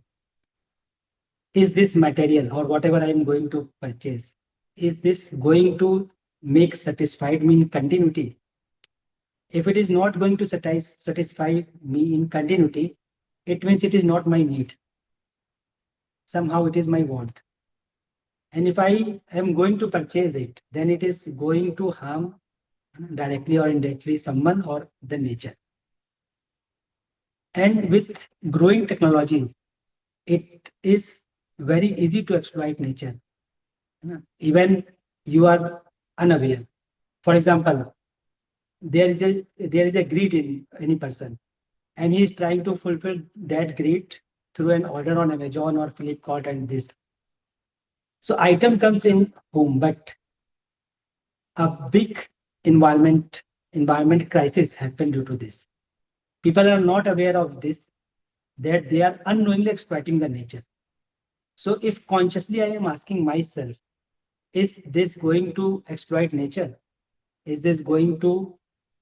is this material or whatever I am going to purchase, is this going to make satisfied me in continuity? If it is not going to satisfy me in continuity, it means it is not my need. Somehow it is my want. And if I am going to purchase it, then it is going to harm directly or indirectly someone or the nature. And with growing technology, it is very easy to exploit nature. Even you are unaware. For example, there is a greed in any person, and he is trying to fulfill that greed through an order on Amazon or Flipkart and this. So item comes in home, but a big environment crisis happened due to this. People are not aware of this, that they are unknowingly exploiting the nature. So if consciously I am asking myself, is this going to exploit nature? Is this going to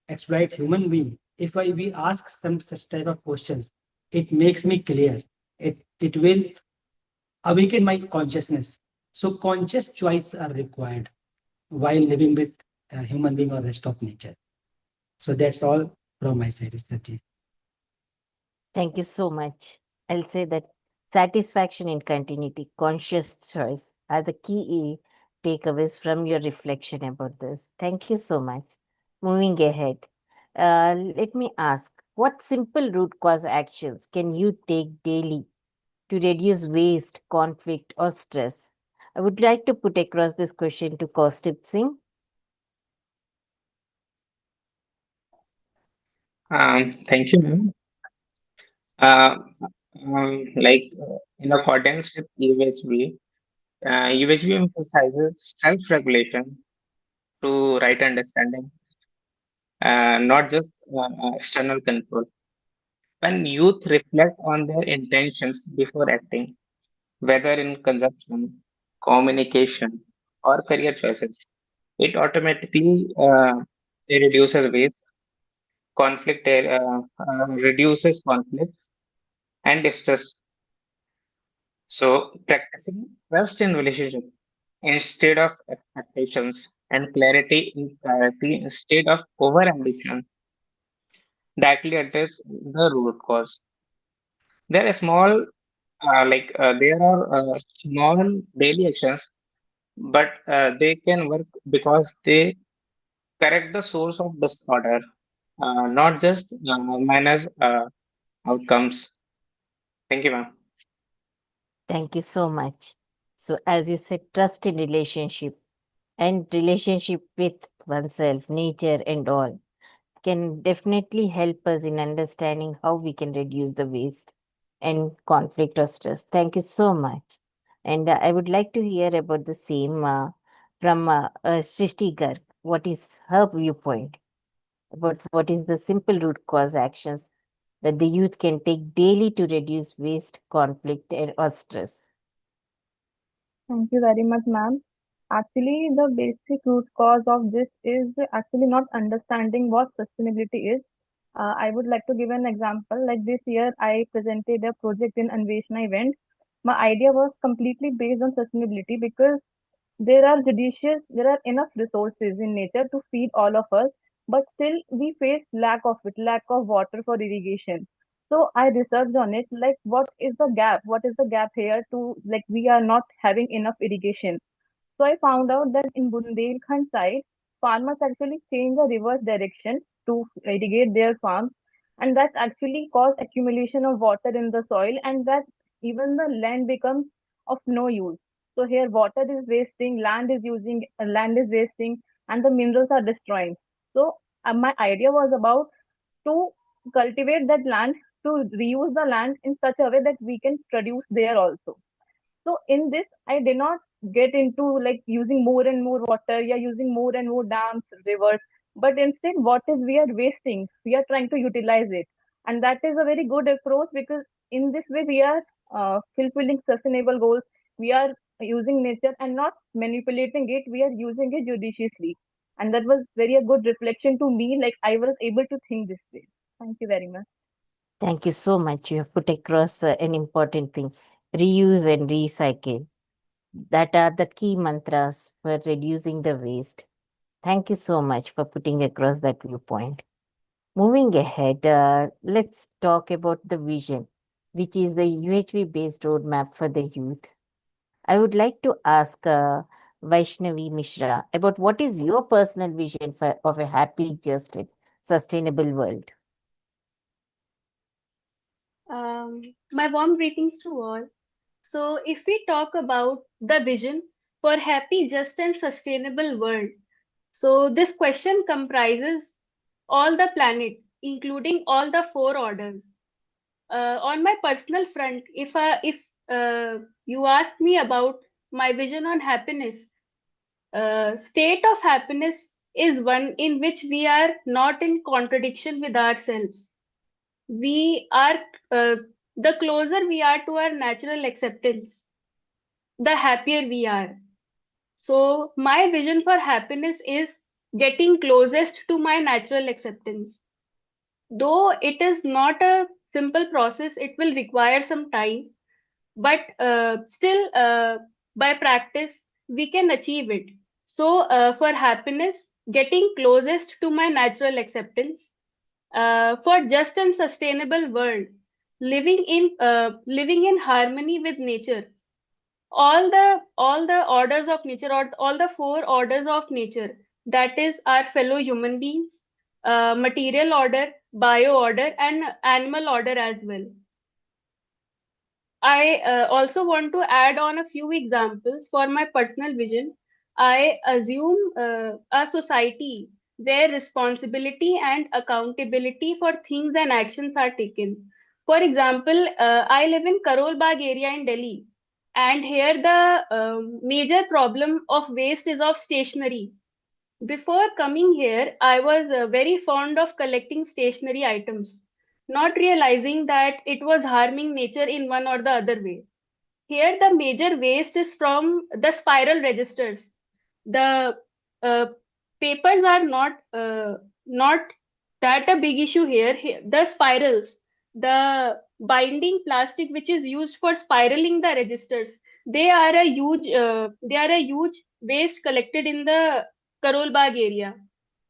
exploit human being? If we ask some such type of questions, it makes me clear. It will awaken my consciousness. So conscious choice are required while living with a human being or rest of nature. So that's all from my side, Saji. Thank you so much. I'll say that satisfaction in continuity, conscious choice are the key takeaways from your reflection about this. Thank you so much. Moving ahead, let me ask, what simple root cause actions can you take daily to reduce waste, conflict, or stress? I would like to put across this question to Kaustubh Singh. Thank you, ma'am. Uh, in accordance with UHB, UHB emphasizes self-regulation through right understanding, not just external control. When youth reflect on their intentions before acting, whether in consumption, communication, or career choices, it automatically reduces waste, reduces conflict and stress. So practicing trust in relationship instead of expectations and clarity in priority instead of over ambition directly address the root cause. There are small, there are small daily actions, but they can work because they correct the source of disorder, not just manage outcomes. Thank you, ma'am. Thank you so much. So, as you said, trust in relationship and relationship with oneself, nature, and all can definitely help us in understanding how we can reduce the waste and conflict or stress. Thank you so much. And I would like to hear about the same from Srishti Garg. What is her viewpoint about what is the simple root cause actions that the youth can take daily to reduce waste, conflict, and or stress? Thank you very much, ma'am. Actually, the basic root cause of this is actually not understanding what sustainability is. I would like to give an example. Like this year, I presented a project in Anveshna event. My idea was completely based on sustainability because there are enough resources in nature to feed all of us, but still we face lack of water for irrigation. So I researched on it, like what is the gap? What is the gap here to like we are not having enough irrigation. So I found out that in Bundelkhand side, farmers actually change the reverse direction to irrigate their farms, and that actually caused accumulation of water in the soil, and that even the land becomes of no use. So here water is wasting, land is wasting, and the minerals are destroying. So my idea was about to cultivate that land, to reuse the land in such a way that we can produce there also. So in this, I did not get into like using more and more water, yeah, using more and more dams, rivers, but instead, what is we are wasting, we are trying to utilize it, and that is a very good approach because in this way we are fulfilling sustainable goals. We are using nature and not manipulating it. We are using it judiciously, and that was very a good reflection to me. Like I was able to think this way. Thank you very much. Thank you so much. You have put across an important thing: reuse and recycle. That are the key mantras for reducing the waste. Thank you so much for putting across that viewpoint. Moving ahead, let's talk about the vision, which is the UHV-based roadmap for the youth. I would like to ask Vaishnavi Mishra about what is your personal vision of a happy, just, and sustainable world. My warm greetings to all. So, if we talk about the vision for happy, just, and sustainable world, so this question comprises all the planet, including all the four orders. On my personal front, if you ask me about my vision on happiness, state of happiness is one in which we are not in contradiction with ourselves. We are the closer we are to our natural acceptance, the happier we are. So my vision for happiness is getting closest to my natural acceptance. Though it is not a simple process, it will require some time, but still by practice we can achieve it. So for happiness, getting closest to my natural acceptance, for just and sustainable world, living in harmony with nature, all the orders of nature, or all the four orders of nature, that is our fellow human beings, material order, bio order, and animal order as well. I also want to add on a few examples for my personal vision. I assume a society where responsibility and accountability for things and actions are taken. For example, I live in Karol Bagh area in Delhi, and here the major problem of waste is of stationery. Before coming here, I was very fond of collecting stationery items, not realizing that it was harming nature in one or the other way. Here, the major waste is from the spiral registers. The uh, papers are not that a big issue here. The spirals, the binding plastic which is used for spiraling the registers, they are a huge waste collected in the Karol Bagh area.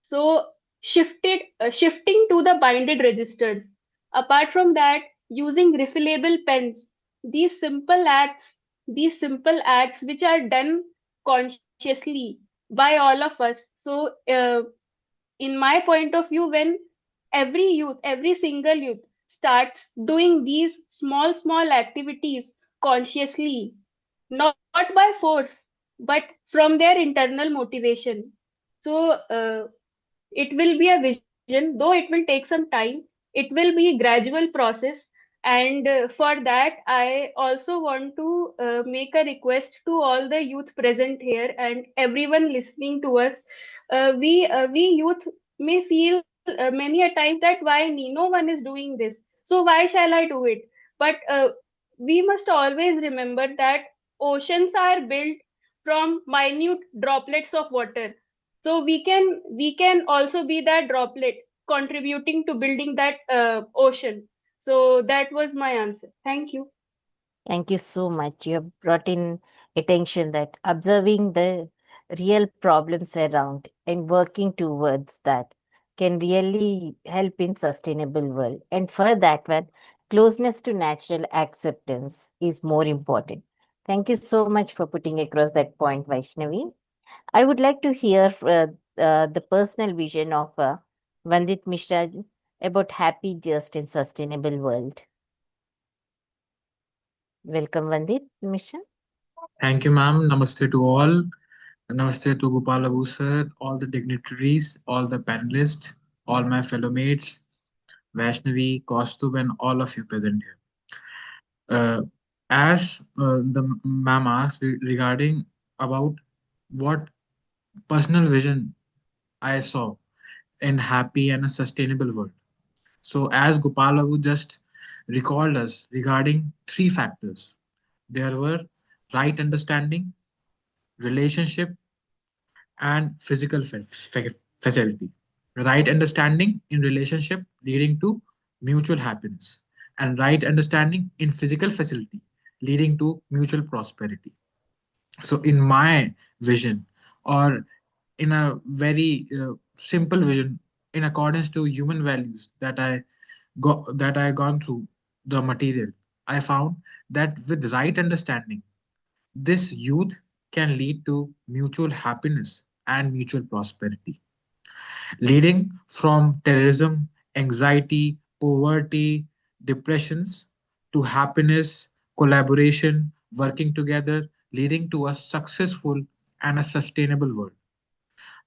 So shifting to the binded registers. Apart from that, using refillable pens, these simple acts, these simple acts which are done consciously by all of us. So, in my point of view, when every single youth starts doing these small activities consciously, not by force, but from their internal motivation. So, it will be a vision, though it will take some time. It will be a gradual process. And for that, I also want to make a request to all the youth present here and everyone listening to us. We youth may feel many a times that why me? No one is doing this. So why shall I do it? But we must always remember that oceans are built from minute droplets of water, so we can also be that droplet contributing to building that ocean. So that was my answer. Thank you. Thank you so much. You have brought in attention that observing the real problems around and working towards that can really help in sustainable world. And for that one, closeness to natural acceptance is more important. Thank you so much for putting across that point, Vaishnavi. I would like to hear the personal vision of Vandit Mishra about happy, just, and sustainable world. Welcome, Vandit Mishra. Thank you, ma'am. Namaste to all. Namaste to Gopal Abu sir, all the dignitaries, all the panelists, all my fellow mates, Vaishnavi, Kaustubh, and all of you present here. As the ma'am asked regarding about what personal vision I saw in happy and a sustainable world. So as Gopal Abu just recalled us regarding three factors, there were right understanding, relationship, and physical facility. Right understanding in relationship leading to mutual happiness, and right understanding in physical facility leading to mutual prosperity. So, in my vision, or in a very simple vision, in accordance to human values that I gone through the material, I found that with right understanding, this youth can lead to mutual happiness and mutual prosperity, leading from terrorism, anxiety, poverty, depressions to happiness, collaboration, working together, leading to a successful and a sustainable world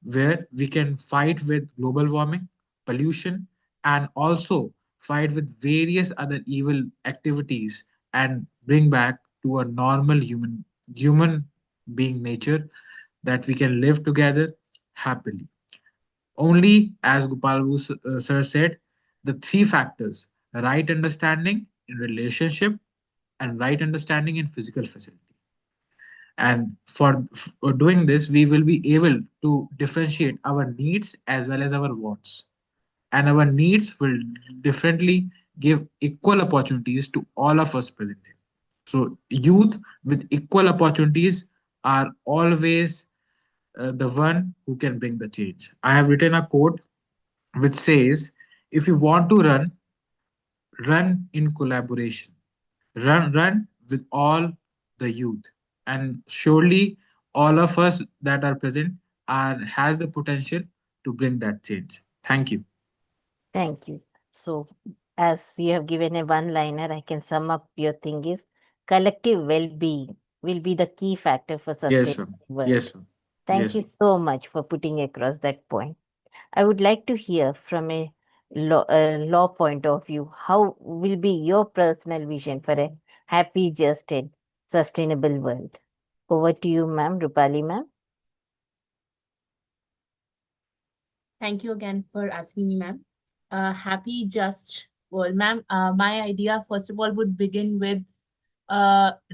where we can fight with global warming, pollution, and also fight with various other evil activities and bring back to a normal human being nature that we can live together happily. Only, as Gopal sir said, the three factors: right understanding in relationship and right understanding in physical facility. And for doing this, we will be able to differentiate our needs as well as our wants. And our needs will differently give equal opportunities to all of us present here. So, youth with equal opportunities are always the one who can bring the change. I have written a quote which says, if you want to run, run in collaboration. Run with all the youth. And surely all of us that are present are has the potential to bring that change. Thank you. Thank you. So, as you have given a one-liner, I can sum up your thing is collective well-being will be the key factor for Yes, sustainable ma'am. world. Yes, ma'am. Thank Yes, you ma'am. so much for putting across that point. I would like to hear from a law point of view, how will be your personal vision for a happy, just, and sustainable world? Over to you, ma'am, Rupali ma'am. Thank you again for asking me, ma'am. Happy, just world, ma'am. My idea, first of all, would begin with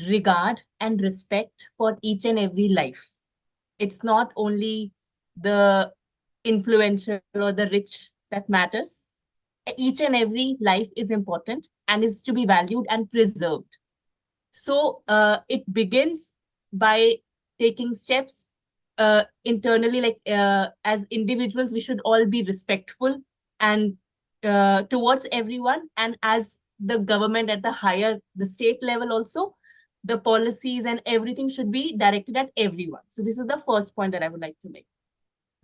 regard and respect for each and every life. It's not only the influential or the rich that matters. Each and every life is important and is to be valued and preserved. So it begins by taking steps internally, like as individuals, we should all be respectful and towards everyone. And as the government at the higher, the state level also, the policies and everything should be directed at everyone. So this is the first point that I would like to make.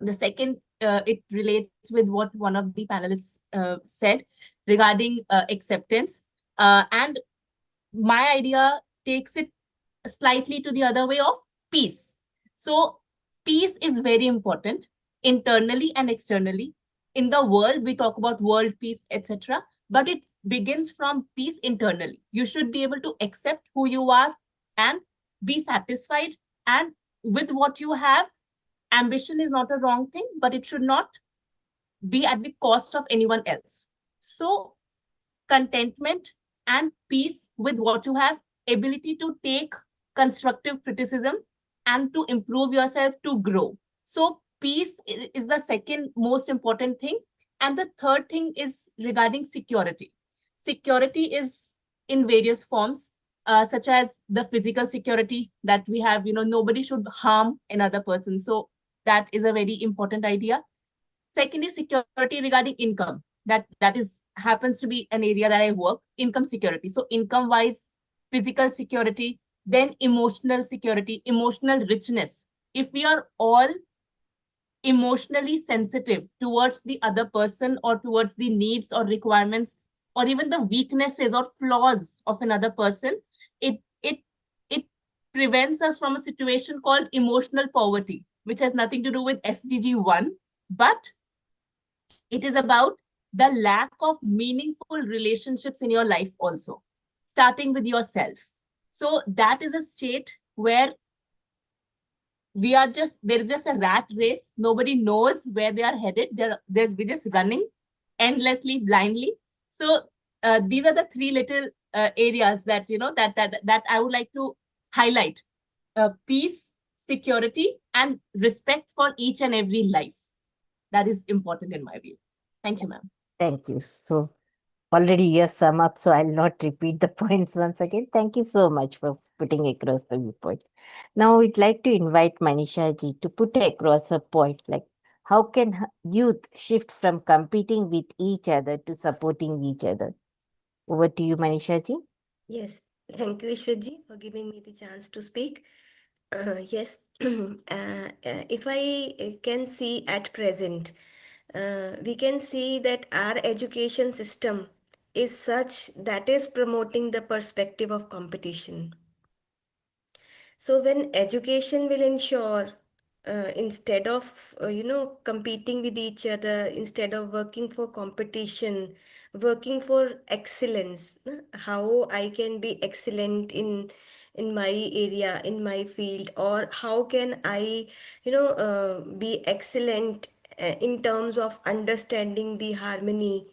The second, it relates with what one of the panelists said regarding acceptance. And my idea takes it slightly to the other way of peace. So peace is very important internally and externally. In the world, we talk about world peace, etc. But it begins from peace internally. You should be able to accept who you are and be satisfied. And with what you have, ambition is not a wrong thing, but it should not be at the cost of anyone else. So contentment and peace with what you have, ability to take constructive criticism and to improve yourself, to grow. So peace is the second most important thing. And the third thing is regarding security. Security is in various forms, such as the physical security that we have. Nobody should harm another person. So that is a very important idea. Second is security regarding income. That is happens to be an area that I work, income security. So income wise, physical security, then emotional security, emotional richness. If we are all emotionally sensitive towards the other person or towards the needs or requirements or even the weaknesses or flaws of another person, it it it prevents us from a situation called emotional poverty, which has nothing to do with SDG 1, but it is about the lack of meaningful relationships in your life also, starting with yourself. So that is a state where there is just a rat race. Nobody knows where they are headed. We're just running endlessly, blindly. So these are the three little areas that that I would like to highlight: peace, security, and respect for each and every life. That is important in my view. Thank you, ma'am. Thank you. So already you have sum up, so I'll not repeat the points once again. Thank you so much for putting across the viewpoint. Now we'd like to invite Manisha ji to put across her point, like how can youth shift from competing with each other to supporting each other? Over to you, Manisha ji. Yes, thank you, Ishrat for giving me the chance to speak. Yes, if I can see at present, we can see that our education system is such that is promoting the perspective of competition. So when education will ensure, instead of competing with each other, instead of working for competition, working for excellence, how I can be excellent in my area, in my field, or how can I be excellent in terms of understanding the harmony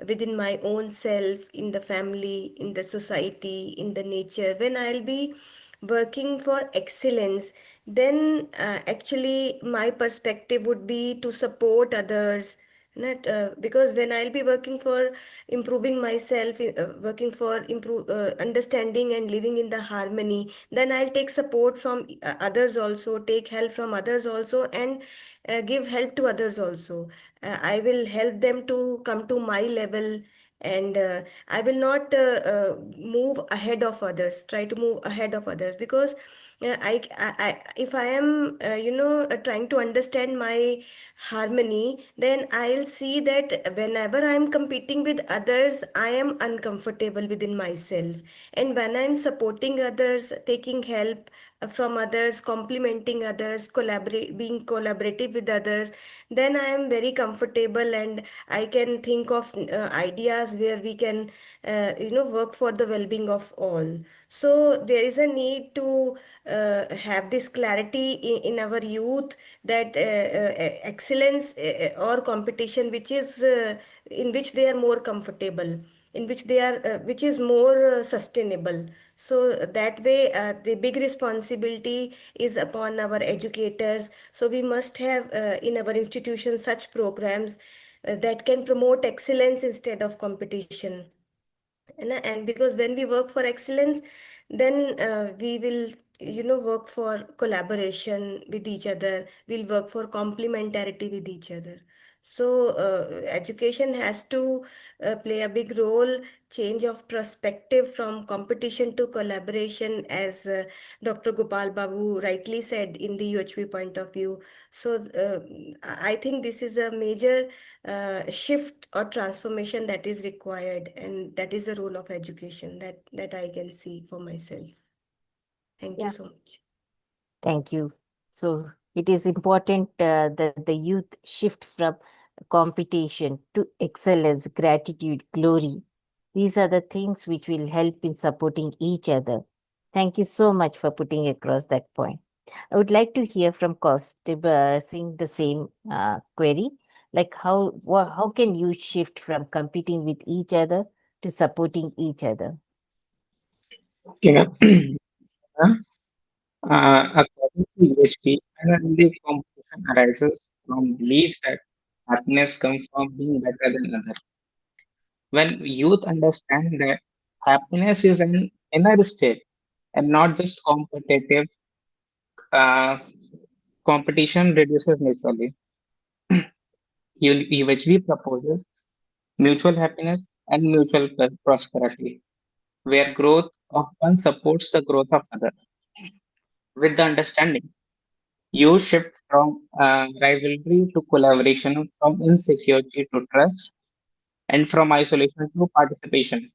within my own self, in the family, in the society, in the nature. When I'll be working for excellence, then actually my perspective would be to support others. Not because when I'll be working for improving myself, working for improve understanding and living in the harmony, then I'll take support from others also, take help from others also, and give help to others also. I will help them to come to my level, and I will not move ahead of others, try to move ahead of others, because if I am trying to understand my harmony, then I'll see that whenever I'm competing with others, I am uncomfortable within myself. And when I'm supporting others, taking help from others, complementing others, being collaborative with others, then I am very comfortable and I can think of ideas where we can, work for the well-being of all. So there is a need to have this clarity in our youth that excellence or competition, which is in which they are more comfortable, in which they are which is more sustainable. So that way the big responsibility is upon our educators. So we must have in our institutions such programs that can promote excellence instead of competition. And because when we work for excellence, then we will, work for collaboration with each other, we'll work for complementarity with each other. So education has to play a big role, change of perspective from competition to collaboration, as Dr. Gopal Babu rightly said in the UHV point of view. So I think this is a major shift or transformation that is required, and that is the role of education that I can see for myself. Thank you Yeah. so much. Thank you. So it is important that the youth shift from competition to excellence, gratitude, glory. These are the things which will help in supporting each other. Thank you so much for putting across that point. I would like to hear from Constable seeing the same query, like how can you shift from competing with each other to supporting each other? Okay. According to UHP, unhealthy competition arises from belief that happiness comes from being better than others. When youth understand that happiness is an inner state and not just competitive, uh, competition reduces naturally. UHB proposes mutual happiness and mutual prosperity, where growth of one supports the growth of other. With the understanding, you shift from rivalry to collaboration, from insecurity to trust, and from isolation to participation.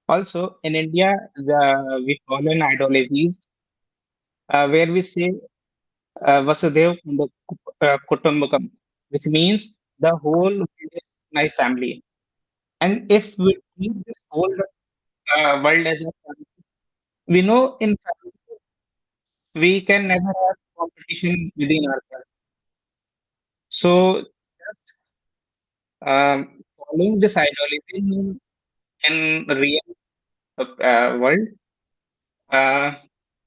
Also, in India, we follow an ideologies where we say Vasudev Kutumbakam, which means the whole world is my family. And if we treat this whole world as a family, we know in family we can never have competition within ourselves. So, just following this ideology in real world, uh,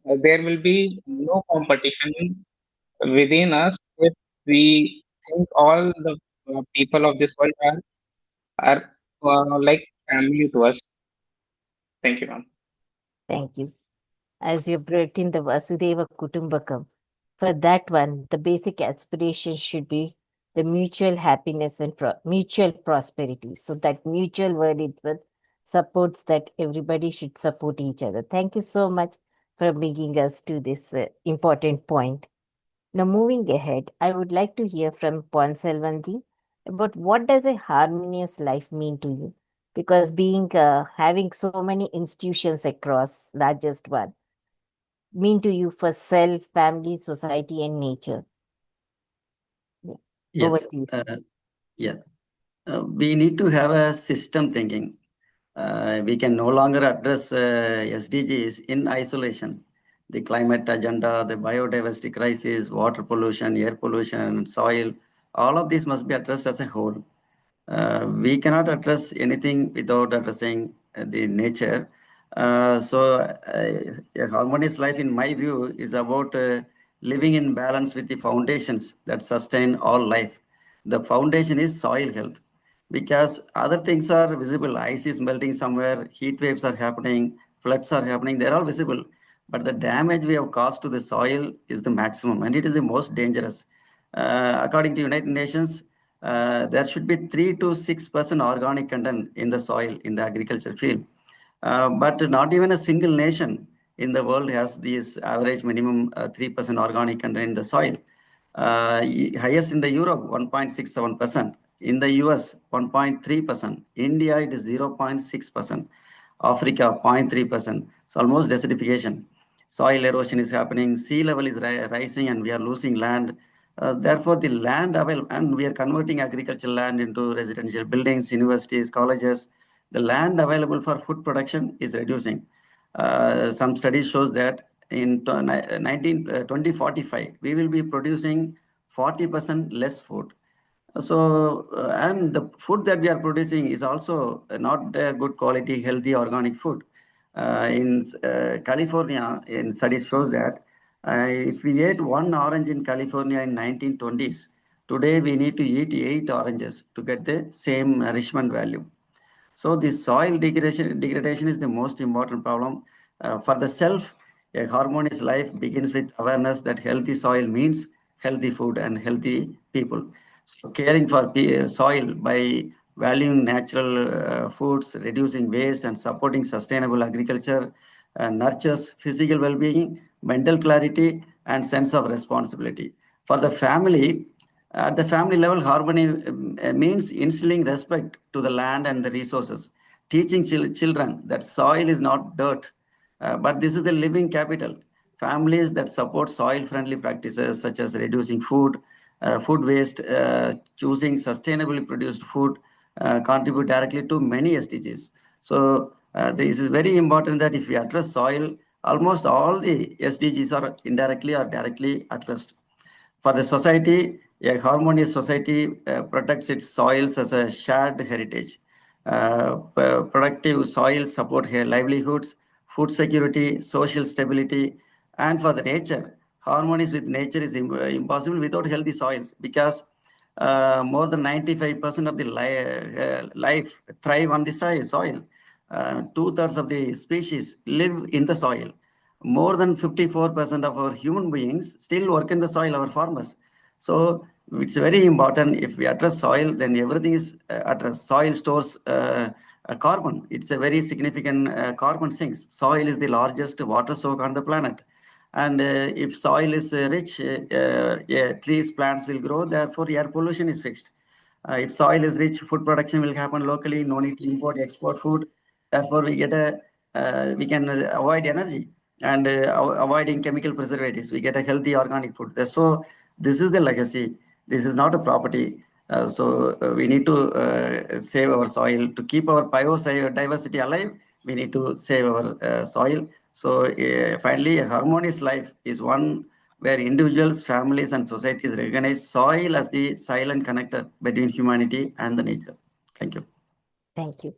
there will be no competition within us if we think all the people of this world are like family to us. Thank you, ma'am. Thank you. As you brought in the Vasudeva Kutumbakam, for that one, the basic aspiration should be the mutual happiness and mutual prosperity. So that mutual word itself supports that everybody should support each other. Thank you so much for bringing us to this important point. Now, moving ahead, I would like to hear from Ponselvanji about what does a harmonious life mean to you? Because being having so many institutions across, not just one, mean to you for self, family, society, and nature? Yeah. Over Yes. to you. Yeah. We need to have a system thinking. We can no longer address SDGs in isolation. The climate agenda, the biodiversity crisis, water pollution, air pollution, soil, all of these must be addressed as a whole. We cannot address anything without addressing the nature. A harmonious life, in my view, is about living in balance with the foundations that sustain all life. The foundation is soil health, because other things are visible. Ice is melting somewhere, heat waves are happening, floods are happening, they're all visible. But the damage we have caused to the soil is the maximum, and it is the most dangerous. According to United Nations, there should be 3 to 6% organic content in the soil in the agriculture field. But not even a single nation in the world has this average minimum 3% organic content in the soil. Highest in the Europe, 1.67%. In the US, 1.3%. India, it is 0.6%. Africa, 0.3%. So almost desertification. soil erosion is happening, sea level is rising, and we are losing land. Therefore, the land available, and we are converting agricultural land into residential buildings, universities, colleges. The land available for food production is reducing. Some studies shows that in 2045, we will be producing 40% less food. So, and the food that we are producing is also not good quality, healthy, organic food. In California, in studies shows that if we ate one orange in California in 1920s, today we need to eat 8 oranges to get the same nourishment value. So the soil degradation is the most important problem. For the self, a harmonious life begins with awareness that healthy soil means healthy food and healthy people. So caring for soil by valuing natural foods, reducing waste, and supporting sustainable agriculture nurtures physical well-being, mental clarity, and sense of responsibility. For the family, at the family level, harmony means instilling respect to the land and the resources, teaching children that soil is not dirt, but this is the living capital. Families that support soil-friendly practices such as reducing food waste, choosing sustainably produced food, contribute directly to many SDGs. So this is very important that if we address soil, almost all the SDGs are indirectly or directly addressed. For the society, a harmonious society protects its soils as a shared heritage. Productive soils support livelihoods, food security, social stability, and for the nature, harmonies with nature is impossible without healthy soils because more than 95% of the life thrive on the soil. 2/3 of the species live in the soil. More than 54% of our human beings still work in the soil, our farmers. So it's very important if we address soil, then everything is addressed. Soil stores carbon. It's a very significant carbon sinks. Soil is the largest water source on the planet. And if soil is rich, trees, plants will grow. Therefore, air pollution is fixed. If soil is rich, food production will happen locally. No need to import, export food. Therefore, we can avoid energy and avoiding chemical preservatives. We get a healthy organic food. So this is the legacy. This is not a property. We need to save our soil to keep our biodiversity alive. We need to save our soil. So finally, a harmonious life is one where individuals, families, and societies recognize soil as the silent connector between humanity and the nature. Thank you. Thank you.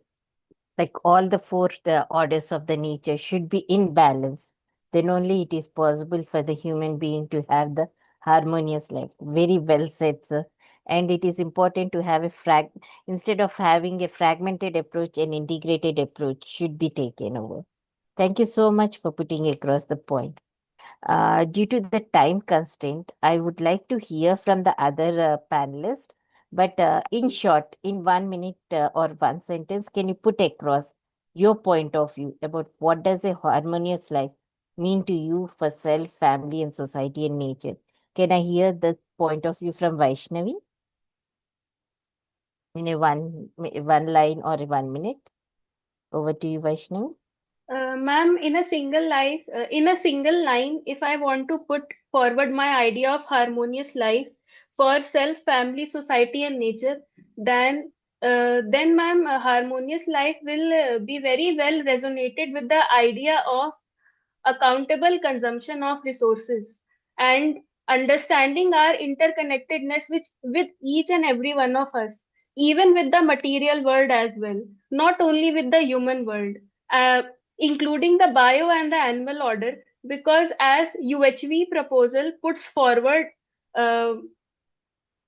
Like all the four orders of the nature should be in balance. Then only it is possible for the human being to have the harmonious life. Very well said, sir. And it is important to have instead of having a fragmented approach, an integrated approach should be taken over. Thank you so much for putting across the point. Due to the time constraint, I would like to hear from the other panelists. But in short, in 1 minute or one sentence, can you put across your point of view about what does a harmonious life mean to you for self, family, and society and nature? Can I hear the point of view from Vaishnavi? In a one line or a 1 minute? Over to you, Vaishnavi. Ma'am, in a single line, if I want to put forward my idea of harmonious life for self, family, society, and nature, then, ma'am, a harmonious life will be very well resonated with the idea of accountable consumption of resources and understanding our interconnectedness with each and every one of us, even with the material world as well, not only with the human world, uh, including the bio and the animal order, because as UHV proposal puts forward uh,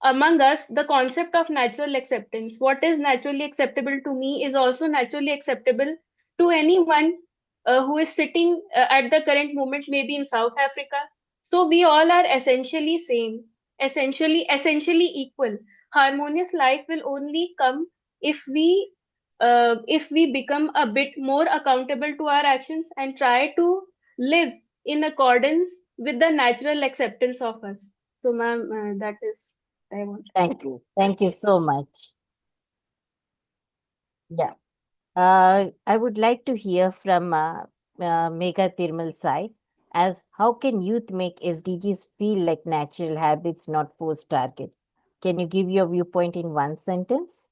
among us the concept of natural acceptance. What is naturally acceptable to me is also naturally acceptable to anyone who is sitting at the current moment, maybe in South Africa. So we all are essentially same, essentially equal. Harmonious life will only come if we become a bit more accountable to our actions and try to live in accordance with the natural acceptance of us. So, ma'am, that is I want. Thank you. Thank you so much. Yeah. I would like to hear from Megha Tirmal side. as how can youth make SDGs feel like natural habits, not forced target? Can you give your viewpoint in one sentence?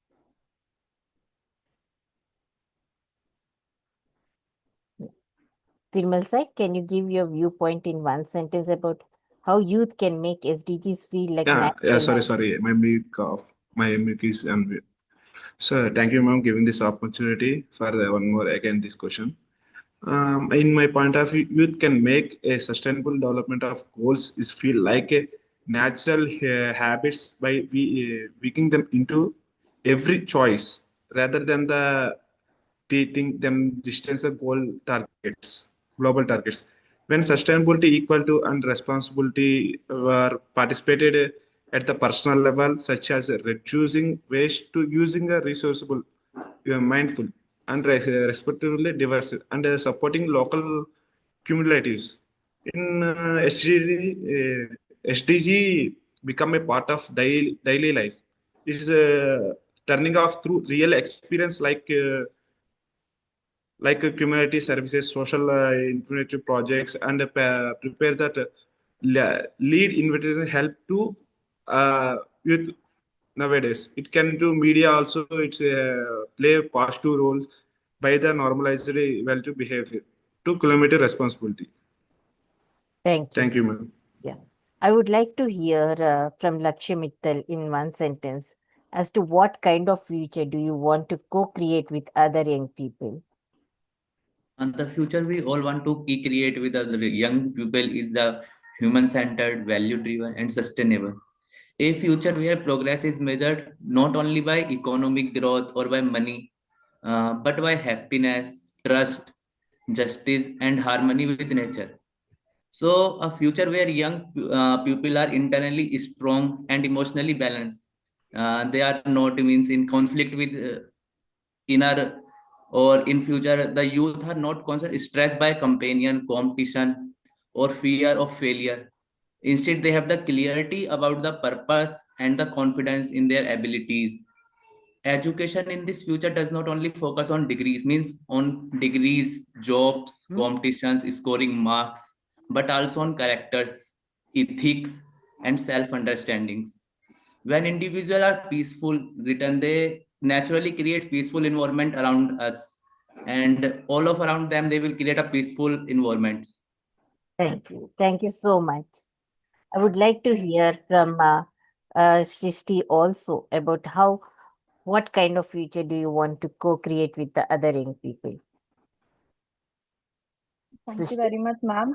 Tirmal Sai, can you give your viewpoint in one sentence about how youth can make SDGs feel like natural Sorry, habits? sorry. My mic is on. So thank you, ma'am, giving this opportunity for the one more again this question. In my point of view, youth can make a sustainable development of goals is feel like a natural habits by weakening them into every choice rather than the treating them distance the goal targets, global targets. When sustainability equal to and responsibility were participated at the personal level, such as reducing waste to using a resourceable, mindful and respectively diverse and supporting local cumulatives. In SDG become a part of daily life. It is turning off through real experience like community services, social informative projects, and prepare that lead invitation help to youth nowadays. It can do media also. It's play a positive role by the normalized value behavior to kilometer responsibility. Thank you. Thank you, ma'am. Yeah. I would like to hear from Lakshya Mittal in one sentence as to what kind of future do you want to co-create with other young people? And the future we all want to create with the young people is the human-centered, value-driven, and sustainable. A future where progress is measured not only by economic growth or by money, but by happiness, trust, justice, and harmony with nature. So, a future where young people are internally strong and emotionally balanced. They are not means in conflict with inner, or in future the youth are not constant stressed by companion competition or fear of failure. Instead, they have the clarity about the purpose and the confidence in their abilities. Education in this future does not only focus on degrees, means on degrees, jobs, competitions, scoring marks, but also on characters, ethics, and self understandings. When individuals are peaceful written, they naturally create peaceful environment around us, and all of around them they will create a peaceful environments. Thank you. Thank you so much. I would like to hear from Shristi also about what kind of future do you want to co-create with the other young people? Thank you Srishti? very much, ma'am.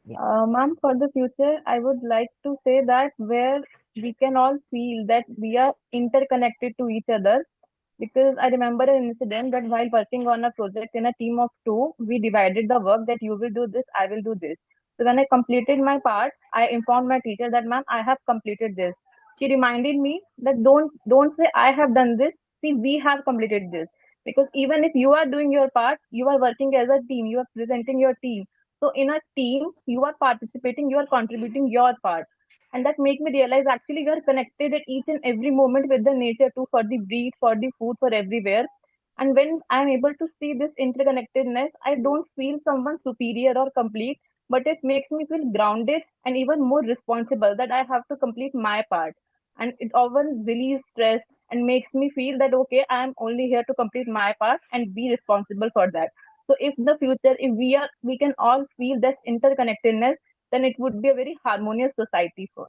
Yeah. Ma'am, for the future, I would like to say that where we can all feel that we are interconnected to each other, because I remember an incident that while working on a project in a team of two, we divided the work that you will do this, I will do this. So when I completed my part, I informed my teacher that ma'am, I have completed this. She reminded me that don't say I have done this. See, we have completed this. Because even if you are doing your part, you are working as a team, you are presenting your team. So in a team, you are participating, you are contributing your part. And that make me realize actually we are connected at each and every moment with the nature too, for the breathe, for the food, for everywhere. And when I'm able to see this interconnectedness, I don't feel someone superior or complete, but it makes me feel grounded and even more responsible that I have to complete my part. And it often relieves stress and makes me feel that okay, I'm only here to complete my part and be responsible for that. So if the future, if we can all feel this interconnectedness, then it would be a very harmonious society for.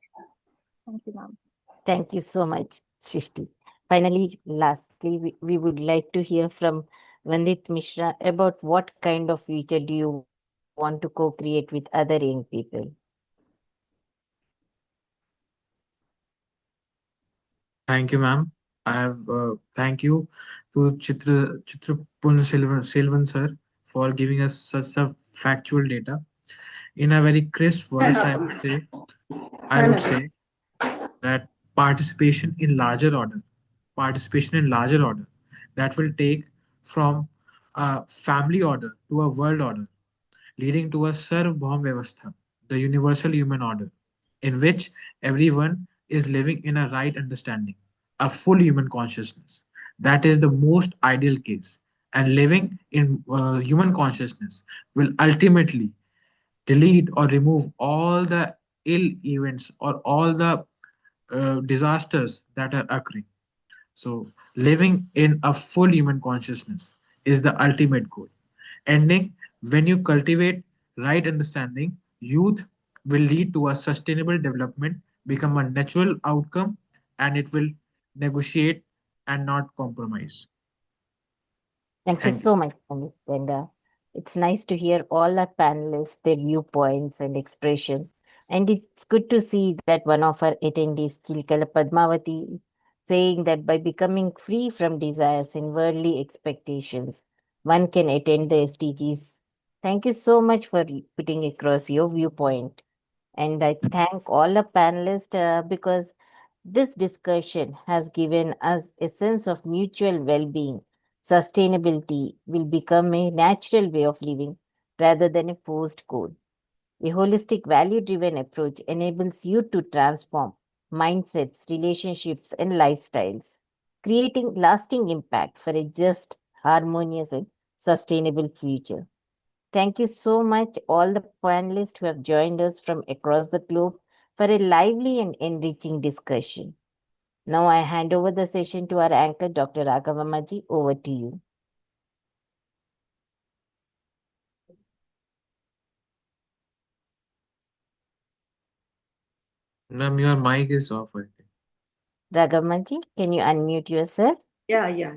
Thank you, ma'am. Thank you so much, Shristi. Finally, lastly, we would like to hear from Vandit Mishra about what kind of future do you want to co-create with other young people? Thank you, ma'am. I have thank you to Chitrapun Silvan sir for giving us such a factual data in a very crisp voice. I would say that participation in larger order that will take from a family order to a world order, leading to a Sarvabhaum Vyavastha, the universal human order, in which everyone is living in a right understanding, a full human consciousness. That is the most ideal case. And living in human consciousness will ultimately delete or remove all the ill events or all the disasters that are occurring. So, living in a full human consciousness is the ultimate goal. Ending, when you cultivate right understanding, youth will lead to a sustainable development, become a natural outcome, and it will negotiate and not compromise. Thank you Thank you. so much, Amit. And it's nice to hear all our panelists, their viewpoints and expression. And it's good to see that one of our attendees, Chilkala Padmavati, saying that by becoming free from desires and worldly expectations, one can attain the SDGs. Thank you so much for putting across your viewpoint. And I thank all the panelists because this discussion has given us a sense of mutual well being. Sustainability will become a natural way of living rather than a forced goal. A holistic, value driven approach enables you to transform mindsets, relationships, and lifestyles, creating lasting impact for a just, harmonious, and sustainable future. Thank you so much, all the panelists who have joined us from across the globe for a lively and enriching discussion. Now I hand over the session to our anchor, Dr. Raghavamaji. Over to you. Ma'am, your mic is off, I think. Raghavamaji, can you unmute yourself? Yeah.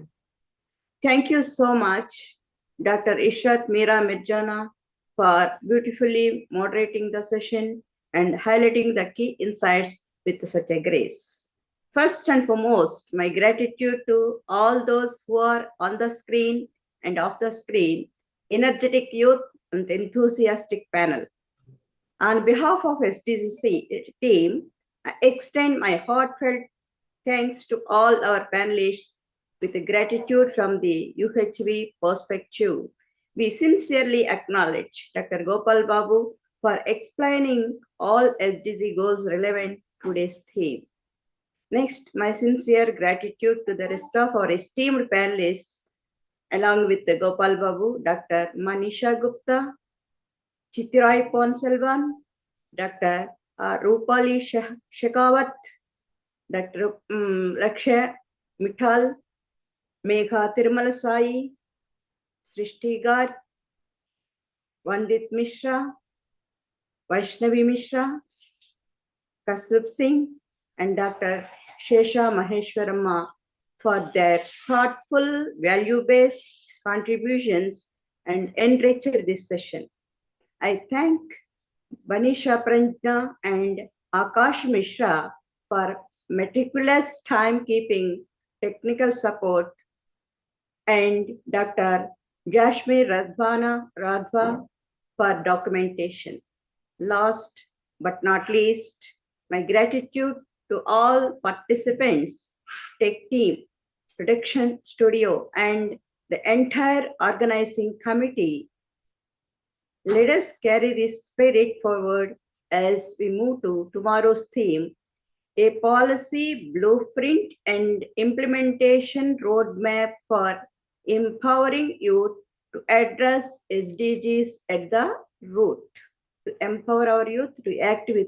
Thank you so much, Dr. Ishrat Mira Mirjana, for beautifully moderating the session and highlighting the key insights with such a grace. First and foremost, my gratitude to all those who are on the screen and off the screen, energetic youth and enthusiastic panel. On behalf of SDGC team, I extend my heartfelt thanks to all our panelists with gratitude from the UHV perspective. We sincerely acknowledge Dr. Gopal Babu for explaining all SDG goals relevant to today's theme. Next, my sincere gratitude to the rest of our esteemed panelists, along with the Gopal Babu, Dr. Manisha Gupta, Chittirai Ponselvan, Dr. Rupali Shekhawat, Dr. Lakshay Mithal, Megha Tirumala Sai, Srishti Gar, Vandit Mishra, Vaishnavi Mishra, Kasub Singh, and Dr. Shesha Maheshwaramma for their thoughtful, value-based contributions and enriched this session. I thank Banisha Pranjna and Akash Mishra for meticulous timekeeping, technical support, and Dr. Jashmi Radva for documentation. Last but not least, my gratitude to all participants, tech team, production studio, and the entire organizing committee. Let us carry this spirit forward as we move to tomorrow's theme, a policy blueprint and implementation roadmap for empowering youth to address SDGs at the root, to empower our youth to act with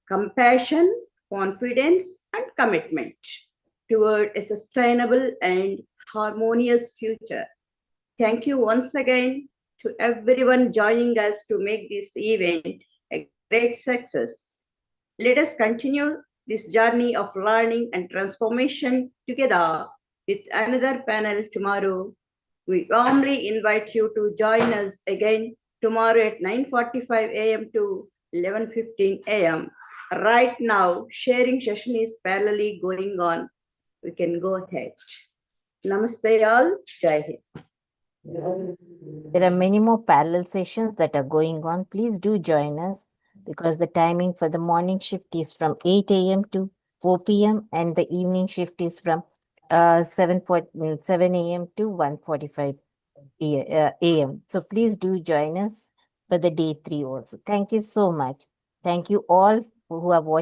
compassion, confidence, and commitment toward a sustainable and harmonious future. Thank you once again to everyone joining us to make this event a great success. Let us continue this journey of learning and transformation together with another panel tomorrow. We warmly invite you to join us again tomorrow at 9:45 a.m. to 11:15 a.m. Right now, sharing session is parallelly going on. We can go ahead. Namaste all. Jai Hind. There are many more parallel sessions that are going on. Please do join us because the timing for the morning shift is from 8 a.m. to 4 p.m. and the evening shift is from 7 a.m. to 1:45 a.m. So please do join us for the day 3 also. Thank you so much. Thank you all who are watching.